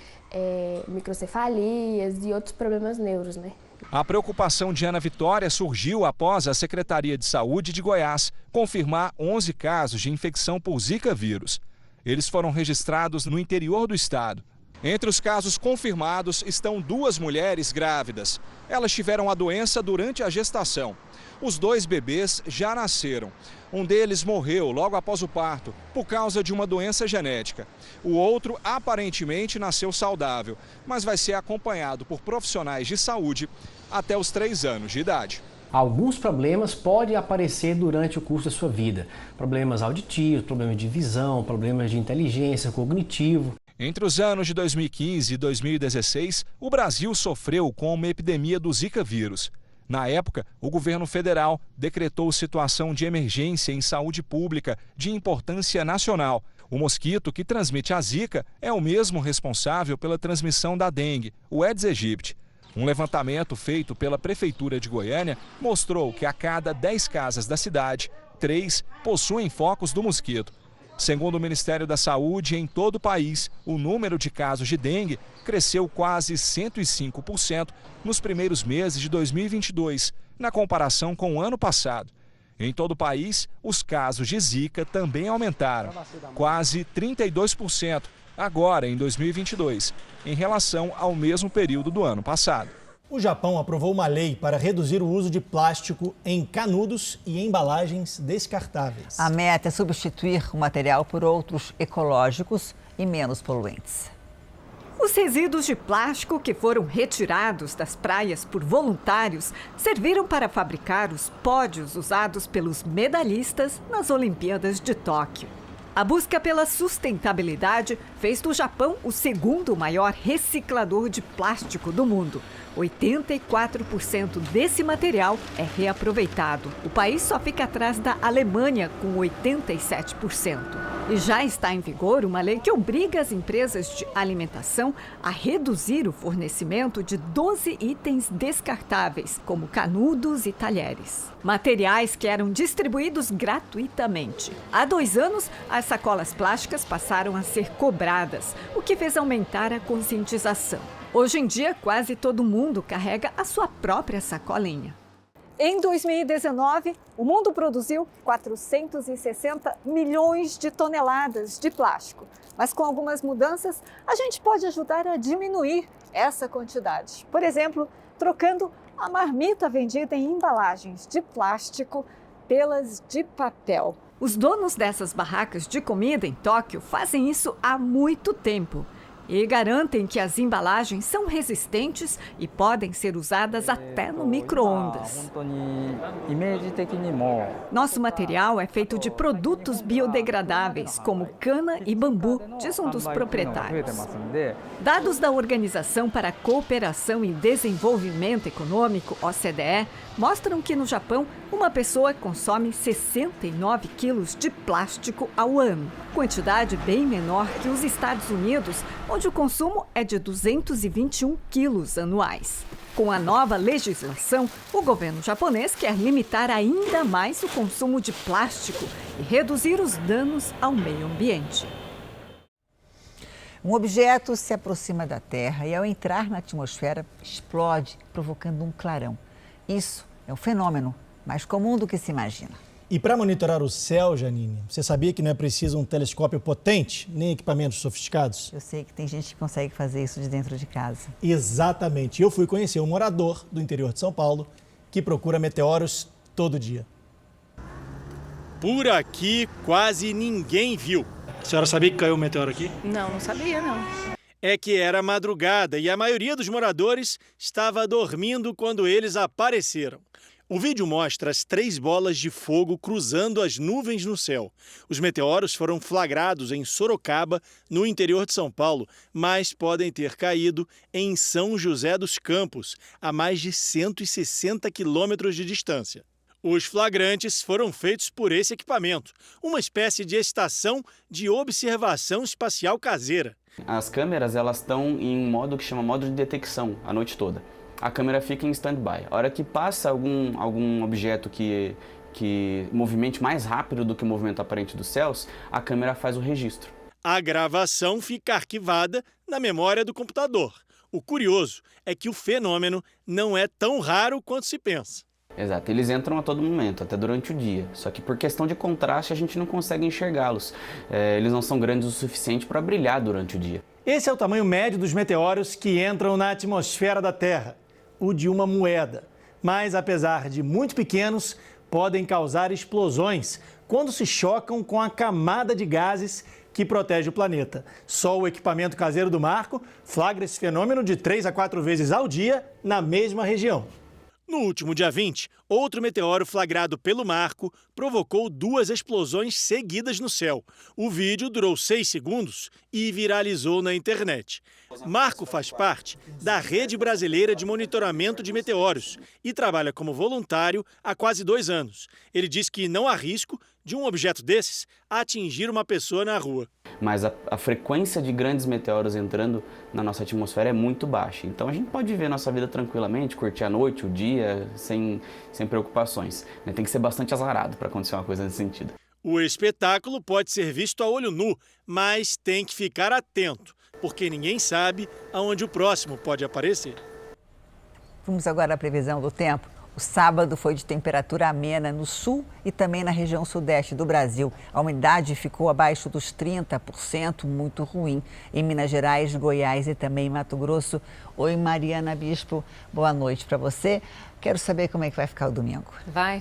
microcefalias e outros problemas neuros, né? A preocupação de Ana Vitória surgiu após a Secretaria de Saúde de Goiás confirmar 11 casos de infecção por Zika vírus. Eles foram registrados no interior do estado. Entre os casos confirmados estão 2 mulheres grávidas. Elas tiveram a doença durante a gestação. Os 2 bebês já nasceram. Um deles morreu logo após o parto, por causa de uma doença genética. O outro, aparentemente, nasceu saudável, mas vai ser acompanhado por profissionais de saúde até os 3 anos de idade. Alguns problemas podem aparecer durante o curso da sua vida. Problemas auditivos, problemas de visão, problemas de inteligência, cognitivo. Entre os anos de 2015 e 2016, o Brasil sofreu com uma epidemia do Zika vírus. Na época, o governo federal decretou situação de emergência em saúde pública de importância nacional. O mosquito que transmite a Zika é o mesmo responsável pela transmissão da dengue, o Aedes aegypti. Um levantamento feito pela Prefeitura de Goiânia mostrou que a cada 10 casas da cidade, 3 possuem focos do mosquito. Segundo o Ministério da Saúde, em todo o país, o número de casos de dengue cresceu quase 105% nos primeiros meses de 2022, na comparação com o ano passado. Em todo o país, os casos de Zika também aumentaram, quase 32%, agora em 2022, em relação ao mesmo período do ano passado. O Japão aprovou uma lei para reduzir o uso de plástico em canudos e embalagens descartáveis. A meta é substituir o material por outros ecológicos e menos poluentes. Os resíduos de plástico que foram retirados das praias por voluntários serviram para fabricar os pódios usados pelos medalhistas nas Olimpíadas de Tóquio. A busca pela sustentabilidade fez do Japão o 2º maior reciclador de plástico do mundo. 84% desse material é reaproveitado. O país só fica atrás da Alemanha, com 87%. E já está em vigor uma lei que obriga as empresas de alimentação a reduzir o fornecimento de 12 itens descartáveis, como canudos e talheres. Materiais que eram distribuídos gratuitamente. Há 2 anos, as sacolas plásticas passaram a ser cobradas, o que fez aumentar a conscientização. Hoje em dia, quase todo mundo carrega a sua própria sacolinha. Em 2019, o mundo produziu 460 milhões de toneladas de plástico. Mas com algumas mudanças, a gente pode ajudar a diminuir essa quantidade. Por exemplo, trocando a marmita vendida em embalagens de plástico tê-las de papel. Os donos dessas barracas de comida em Tóquio fazem isso há muito tempo e garantem que as embalagens são resistentes e podem ser usadas até no micro-ondas. Nosso material é feito de produtos biodegradáveis, como cana e bambu, diz um dos proprietários. Dados da Organização para a Cooperação e Desenvolvimento Econômico, OCDE, mostram que no Japão, uma pessoa consome 69 quilos de plástico ao ano, quantidade bem menor que os Estados Unidos, onde o consumo é de 221 quilos anuais. Com a nova legislação, o governo japonês quer limitar ainda mais o consumo de plástico e reduzir os danos ao meio ambiente. Um objeto se aproxima da Terra e, ao entrar na atmosfera, explode, provocando um clarão. Isso é um fenômeno mais comum do que se imagina. E para monitorar o céu, Janine, você sabia que não é preciso um telescópio potente, nem equipamentos sofisticados? Eu sei que tem gente que consegue fazer isso de dentro de casa. Exatamente. Eu fui conhecer um morador do interior de São Paulo que procura meteoros todo dia. Por aqui, quase ninguém viu. A senhora sabia que caiu um meteoro aqui? Não sabia, não. É que era madrugada e a maioria dos moradores estava dormindo quando eles apareceram. O vídeo mostra as 3 bolas de fogo cruzando as nuvens no céu. Os meteoros foram flagrados em Sorocaba, no interior de São Paulo, mas podem ter caído em São José dos Campos, a mais de 160 quilômetros de distância. Os flagrantes foram feitos por esse equipamento, uma espécie de estação de observação espacial caseira. As câmeras elas estão em um modo que chama modo de detecção a noite toda. A câmera fica em stand-by. A hora que passa algum objeto que movimente mais rápido do que o movimento aparente dos céus, a câmera faz o registro. A gravação fica arquivada na memória do computador. O curioso é que o fenômeno não é tão raro quanto se pensa. Exato, eles entram a todo momento, até durante o dia. Só que por questão de contraste a gente não consegue enxergá-los. Eles não são grandes o suficiente para brilhar durante o dia. Esse é o tamanho médio dos meteoros que entram na atmosfera da Terra, o de uma moeda. Mas, apesar de muito pequenos, podem causar explosões quando se chocam com a camada de gases que protege o planeta. Só o equipamento caseiro do Marco flagra esse fenômeno de 3 a 4 vezes ao dia na mesma região. No último dia 20, outro meteoro flagrado pelo Marco provocou 2 explosões seguidas no céu. O vídeo durou 6 segundos e viralizou na internet. Marco faz parte da Rede Brasileira de Monitoramento de Meteoros e trabalha como voluntário há quase 2 anos. Ele diz que não há risco de um objeto desses atingir uma pessoa na rua. Mas a frequência de grandes meteoros entrando na nossa atmosfera é muito baixa. Então a gente pode viver a nossa vida tranquilamente, curtir a noite, o dia, sem preocupações. Tem que ser bastante azarado para acontecer uma coisa nesse sentido. O espetáculo pode ser visto a olho nu, mas tem que ficar atento, porque ninguém sabe aonde o próximo pode aparecer. Vamos agora à previsão do tempo. O sábado foi de temperatura amena no sul e também na região sudeste do Brasil. A umidade ficou abaixo dos 30%, muito ruim. Em Minas Gerais, Goiás e também Mato Grosso. Oi, Mariana Bispo, boa noite para você. Quero saber como é que vai ficar o domingo. Vai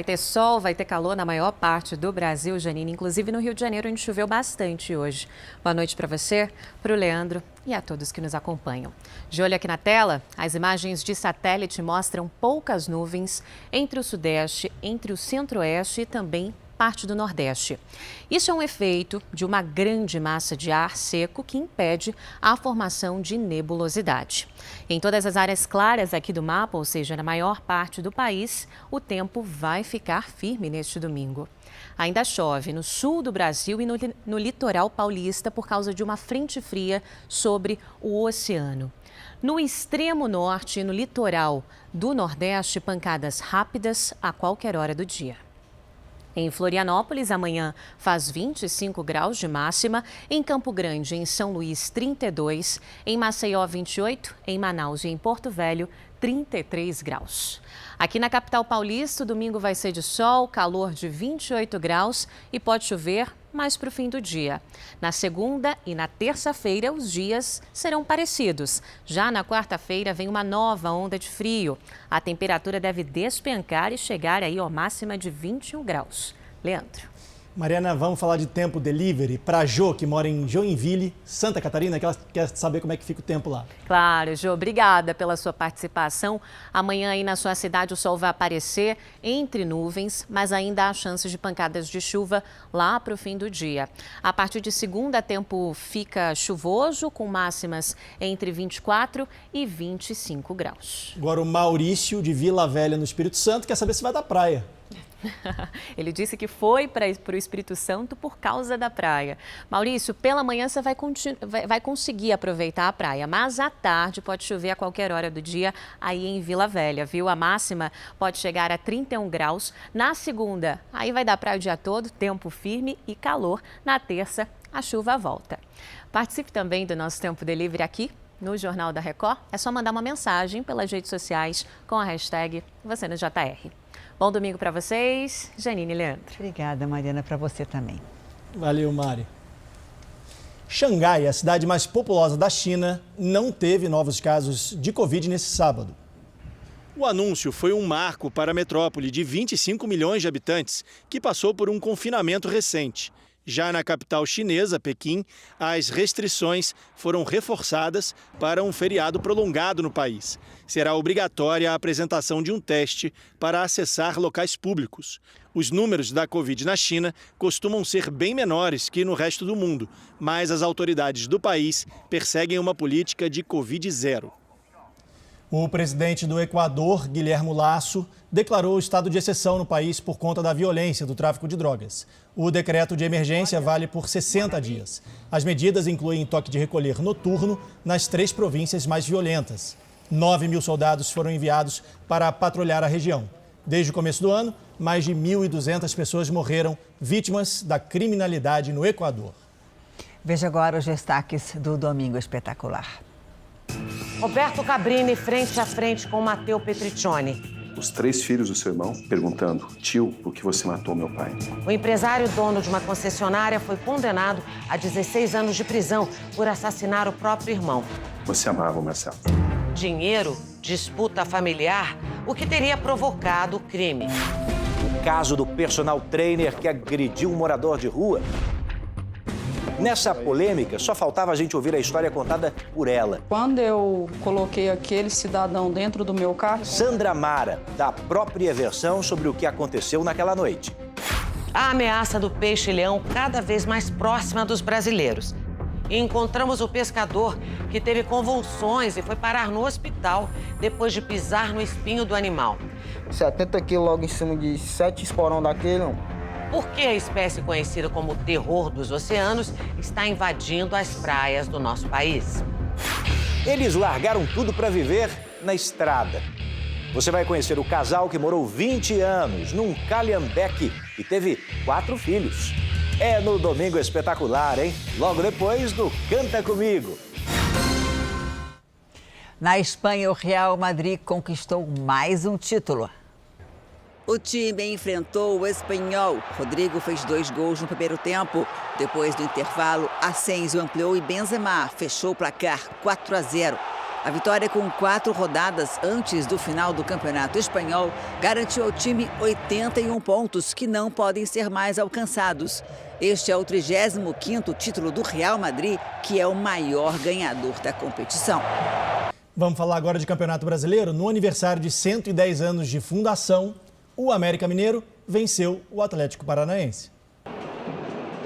ter sol, vai ter calor na maior parte do Brasil, Janine. Inclusive no Rio de Janeiro, onde choveu bastante hoje. Boa noite para você, para o Leandro e a todos que nos acompanham. De olho aqui na tela, as imagens de satélite mostram poucas nuvens entre o sudeste, entre o centro-oeste e também parte do Nordeste. Isso é um efeito de uma grande massa de ar seco que impede a formação de nebulosidade. Em todas as áreas claras aqui do mapa, ou seja, na maior parte do país, o tempo vai ficar firme neste domingo. Ainda chove no sul do Brasil e no litoral paulista por causa de uma frente fria sobre o oceano. No extremo norte e no litoral do Nordeste, pancadas rápidas a qualquer hora do dia. Em Florianópolis, amanhã faz 25 graus de máxima. Em Campo Grande, em São Luís, 32. Em Maceió, 28. Em Manaus e em Porto Velho, 33 graus. Aqui na capital paulista, o domingo vai ser de sol, calor de 28 graus e pode chover mais para o fim do dia. Na segunda e na terça-feira, os dias serão parecidos. Já na quarta-feira, vem uma nova onda de frio. A temperatura deve despencar e chegar aí à máxima de 21 graus. Leandro. Mariana, vamos falar de tempo delivery para a Jo, que mora em Joinville, Santa Catarina, que ela quer saber como é que fica o tempo lá. Claro, Jo, obrigada pela sua participação. Amanhã aí na sua cidade o sol vai aparecer entre nuvens, mas ainda há chances de pancadas de chuva lá para o fim do dia. A partir de segunda, tempo fica chuvoso, com máximas entre 24 e 25 graus. Agora o Maurício, de Vila Velha, no Espírito Santo, quer saber se vai da praia. Ele disse que foi para o Espírito Santo por causa da praia. Maurício, pela manhã você vai conseguir aproveitar a praia, mas à tarde pode chover a qualquer hora do dia aí em Vila Velha, viu? A máxima pode chegar a 31 graus. Na segunda, aí vai dar praia o dia todo, tempo firme e calor. Na terça, a chuva volta. Participe também do nosso Tempo Delivery aqui no Jornal da Record. É só mandar uma mensagem pelas redes sociais com a hashtag Você no JR. Bom domingo para vocês, Janine e Leandro. Obrigada, Mariana, para você também. Valeu, Mari. Xangai, a cidade mais populosa da China, não teve novos casos de Covid nesse sábado. O anúncio foi um marco para a metrópole de 25 milhões de habitantes, que passou por um confinamento recente. Já na capital chinesa, Pequim, as restrições foram reforçadas para um feriado prolongado no país. Será obrigatória a apresentação de um teste para acessar locais públicos. Os números da Covid na China costumam ser bem menores que no resto do mundo, mas as autoridades do país perseguem uma política de Covid zero. O presidente do Equador, Guilherme Lasso, declarou estado de exceção no país por conta da violência do tráfico de drogas. O decreto de emergência vale por 60 dias. As medidas incluem toque de recolher noturno nas 3 províncias mais violentas. 9.000 soldados foram enviados para patrulhar a região. Desde o começo do ano, mais de 1.200 pessoas morreram vítimas da criminalidade no Equador. Veja agora os destaques do Domingo Espetacular. Roberto Cabrini frente a frente com Matteo Petriccioni. Os 3 filhos do seu irmão perguntando: tio, por que você matou meu pai? O empresário dono de uma concessionária foi condenado a 16 anos de prisão por assassinar o próprio irmão. Você amava o Marcelo. Dinheiro, disputa familiar, o que teria provocado o crime. O caso do personal trainer que agrediu um morador de rua. Nessa polêmica, só faltava a gente ouvir a história contada por ela. Quando eu coloquei aquele cidadão dentro do meu carro... Sandra Mara dá a própria versão sobre o que aconteceu naquela noite. A ameaça do peixe-leão cada vez mais próxima dos brasileiros. E encontramos o pescador que teve convulsões e foi parar no hospital depois de pisar no espinho do animal. 70 quilos logo em cima de 7 esporão daquele, Por que a espécie conhecida como terror dos oceanos está invadindo as praias do nosso país? Eles largaram tudo para viver na estrada. Você vai conhecer o casal que morou 20 anos num calhambeque e teve 4 filhos. É no Domingo Espetacular, hein? Logo depois do Canta Comigo. Na Espanha, o Real Madrid conquistou mais um título. O time enfrentou o Espanhol. Rodrigo fez 2 gols no primeiro tempo. Depois do intervalo, Asensio ampliou e Benzema fechou o placar 4-0. A vitória, com 4 rodadas antes do final do Campeonato Espanhol, garantiu ao time 81 pontos que não podem ser mais alcançados. Este é o 35º título do Real Madrid, que é o maior ganhador da competição. Vamos falar agora de Campeonato Brasileiro. No aniversário de 110 anos de fundação, o América Mineiro venceu o Atlético Paranaense.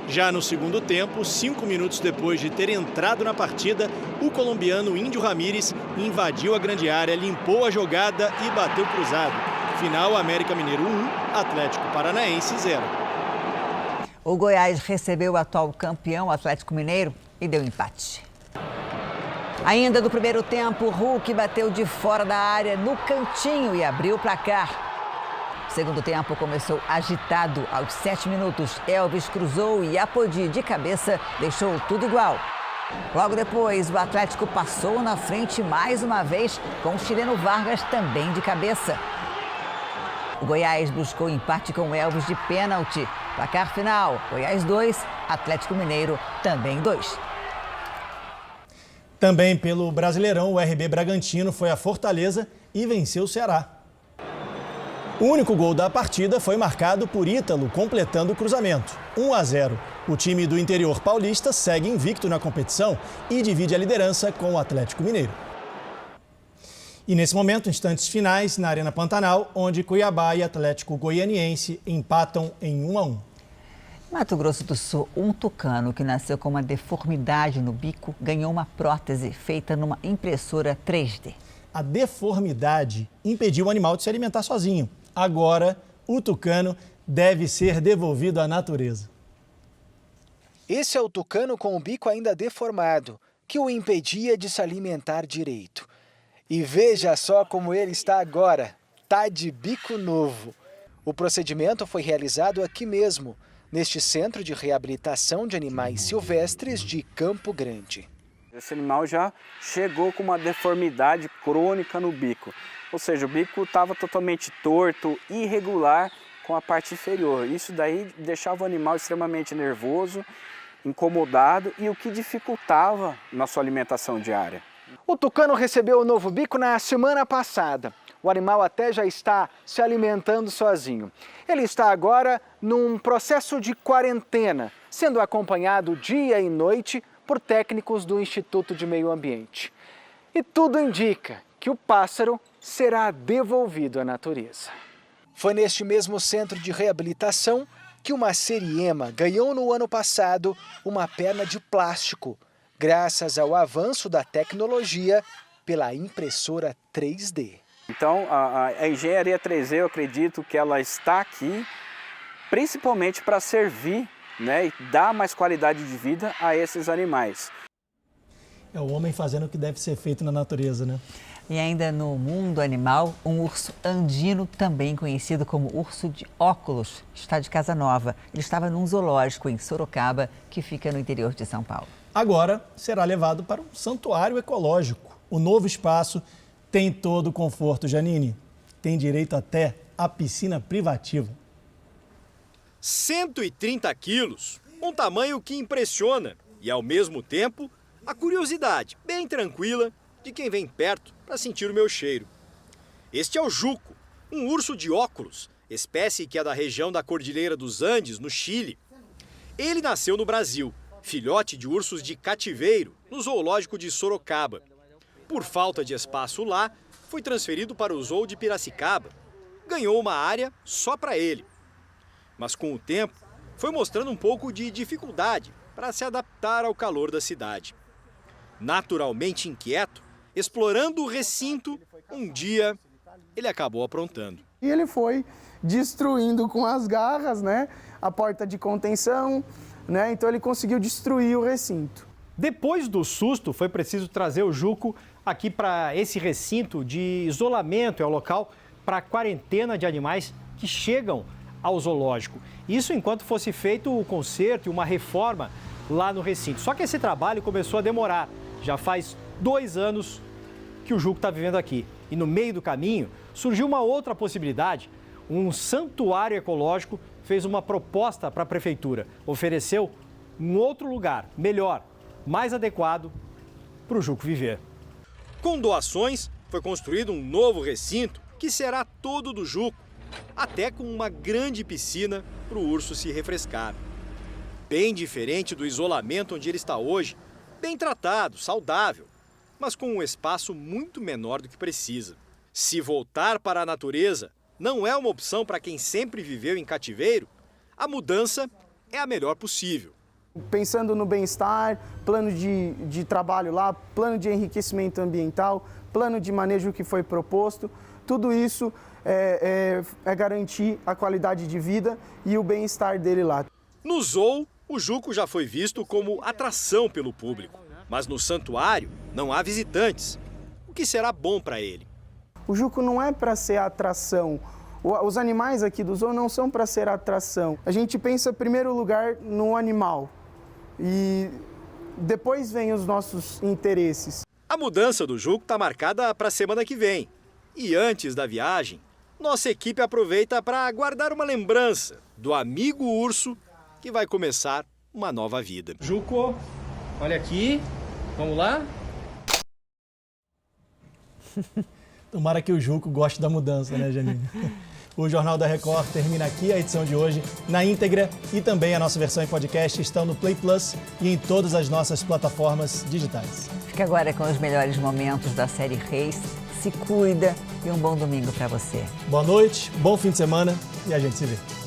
Já no segundo tempo, 5 minutos depois de ter entrado na partida, o colombiano Índio Ramírez invadiu a grande área, limpou a jogada e bateu cruzado. Final, América Mineiro 1, Atlético Paranaense 0. O Goiás recebeu o atual campeão Atlético Mineiro e deu empate. Ainda no primeiro tempo, o Hulk bateu de fora da área no cantinho e abriu o placar. O segundo tempo começou agitado. Aos 7 minutos, Elvis cruzou e Apodi, de cabeça, deixou tudo igual. Logo depois, o Atlético passou na frente mais uma vez, com o chileno Vargas também de cabeça. O Goiás buscou empate com o Elvis de pênalti. Placar final, Goiás 2, Atlético Mineiro também 2. Também pelo Brasileirão, o RB Bragantino foi a Fortaleza e venceu o Ceará. O único gol da partida foi marcado por Ítalo, completando o cruzamento, 1-0. O time do interior paulista segue invicto na competição e divide a liderança com o Atlético Mineiro. E nesse momento, instantes finais na Arena Pantanal, onde Cuiabá e Atlético Goianiense empatam em 1-1. Mato Grosso do Sul, um tucano que nasceu com uma deformidade no bico ganhou uma prótese feita numa impressora 3D. A deformidade impediu o animal de se alimentar sozinho. Agora, o tucano deve ser devolvido à natureza. Esse é o tucano com o bico ainda deformado, que o impedia de se alimentar direito. E veja só como ele está agora, tá de bico novo. O procedimento foi realizado aqui mesmo, neste Centro de Reabilitação de Animais Silvestres de Campo Grande. Esse animal já chegou com uma deformidade crônica no bico, ou seja, o bico estava totalmente torto, irregular com a parte inferior. Isso daí deixava o animal extremamente nervoso, incomodado e o que dificultava na sua alimentação diária. O tucano recebeu o novo bico na semana passada. O animal até já está se alimentando sozinho. Ele está agora num processo de quarentena, sendo acompanhado dia e noite por técnicos do Instituto de Meio Ambiente. E tudo indica que o pássaro será devolvido à natureza. Foi neste mesmo centro de reabilitação que uma seriema ganhou no ano passado uma perna de plástico, graças ao avanço da tecnologia pela impressora 3D. Então, a engenharia 3D, eu acredito que ela está aqui principalmente para servir, né, e dar mais qualidade de vida a esses animais. É o homem fazendo o que deve ser feito na natureza, né? E ainda no mundo animal, um urso andino, também conhecido como urso de óculos, está de casa nova. Ele estava num zoológico em Sorocaba, que fica no interior de São Paulo. Agora será levado para um santuário ecológico. O novo espaço tem todo o conforto, Janine. Tem direito até à piscina privativa. 130 quilos, um tamanho que impressiona e, ao mesmo tempo, a curiosidade bem tranquila de quem vem perto para sentir o meu cheiro. Este é o juco, um urso de óculos, espécie que é da região da Cordilheira dos Andes, no Chile. Ele nasceu no Brasil, filhote de ursos de cativeiro, no zoológico de Sorocaba. Por falta de espaço lá, foi transferido para o zoo de Piracicaba. Ganhou uma área só para ele. Mas com o tempo, foi mostrando um pouco de dificuldade para se adaptar ao calor da cidade. Naturalmente inquieto, explorando o recinto, um dia ele acabou aprontando. E ele foi destruindo com as garras, né, a porta de contenção, né, então ele conseguiu destruir o recinto. Depois do susto, foi preciso trazer o Juco aqui para esse recinto de isolamento, é o local para a quarentena de animais que chegam ao zoológico. Isso enquanto fosse feito o conserto e uma reforma lá no recinto. Só que esse trabalho começou a demorar. Já faz 2 anos que o Juco está vivendo aqui. E no meio do caminho surgiu uma outra possibilidade. Um santuário ecológico fez uma proposta para a prefeitura. Ofereceu um outro lugar, melhor, mais adequado para o Juco viver. Com doações, foi construído um novo recinto que será todo do Juco, até com uma grande piscina para o urso se refrescar. Bem diferente do isolamento onde ele está hoje, bem tratado, saudável, mas com um espaço muito menor do que precisa. Se voltar para a natureza não é uma opção para quem sempre viveu em cativeiro, a mudança é a melhor possível. Pensando no bem-estar, plano de trabalho lá, plano de enriquecimento ambiental, plano de manejo que foi proposto, tudo isso é garantir a qualidade de vida e o bem-estar dele lá. No zoo, o Juco já foi visto como atração pelo público, mas no santuário não há visitantes, o que será bom para ele. O Juco não é para ser atração. Os animais aqui do zoo não são para ser atração. A gente pensa, em primeiro lugar, no animal. E depois vem os nossos interesses. A mudança do Juco está marcada para a semana que vem. E antes da viagem, nossa equipe aproveita para guardar uma lembrança do amigo urso que vai começar uma nova vida. Juco, olha aqui, vamos lá? Tomara que o Juco goste da mudança, né, Janine? O Jornal da Record termina aqui. A edição de hoje na íntegra e também a nossa versão em podcast estão no Play Plus e em todas as nossas plataformas digitais. Fica agora com os melhores momentos da série Reis. Se cuida e um bom domingo para você. Boa noite, bom fim de semana e a gente se vê.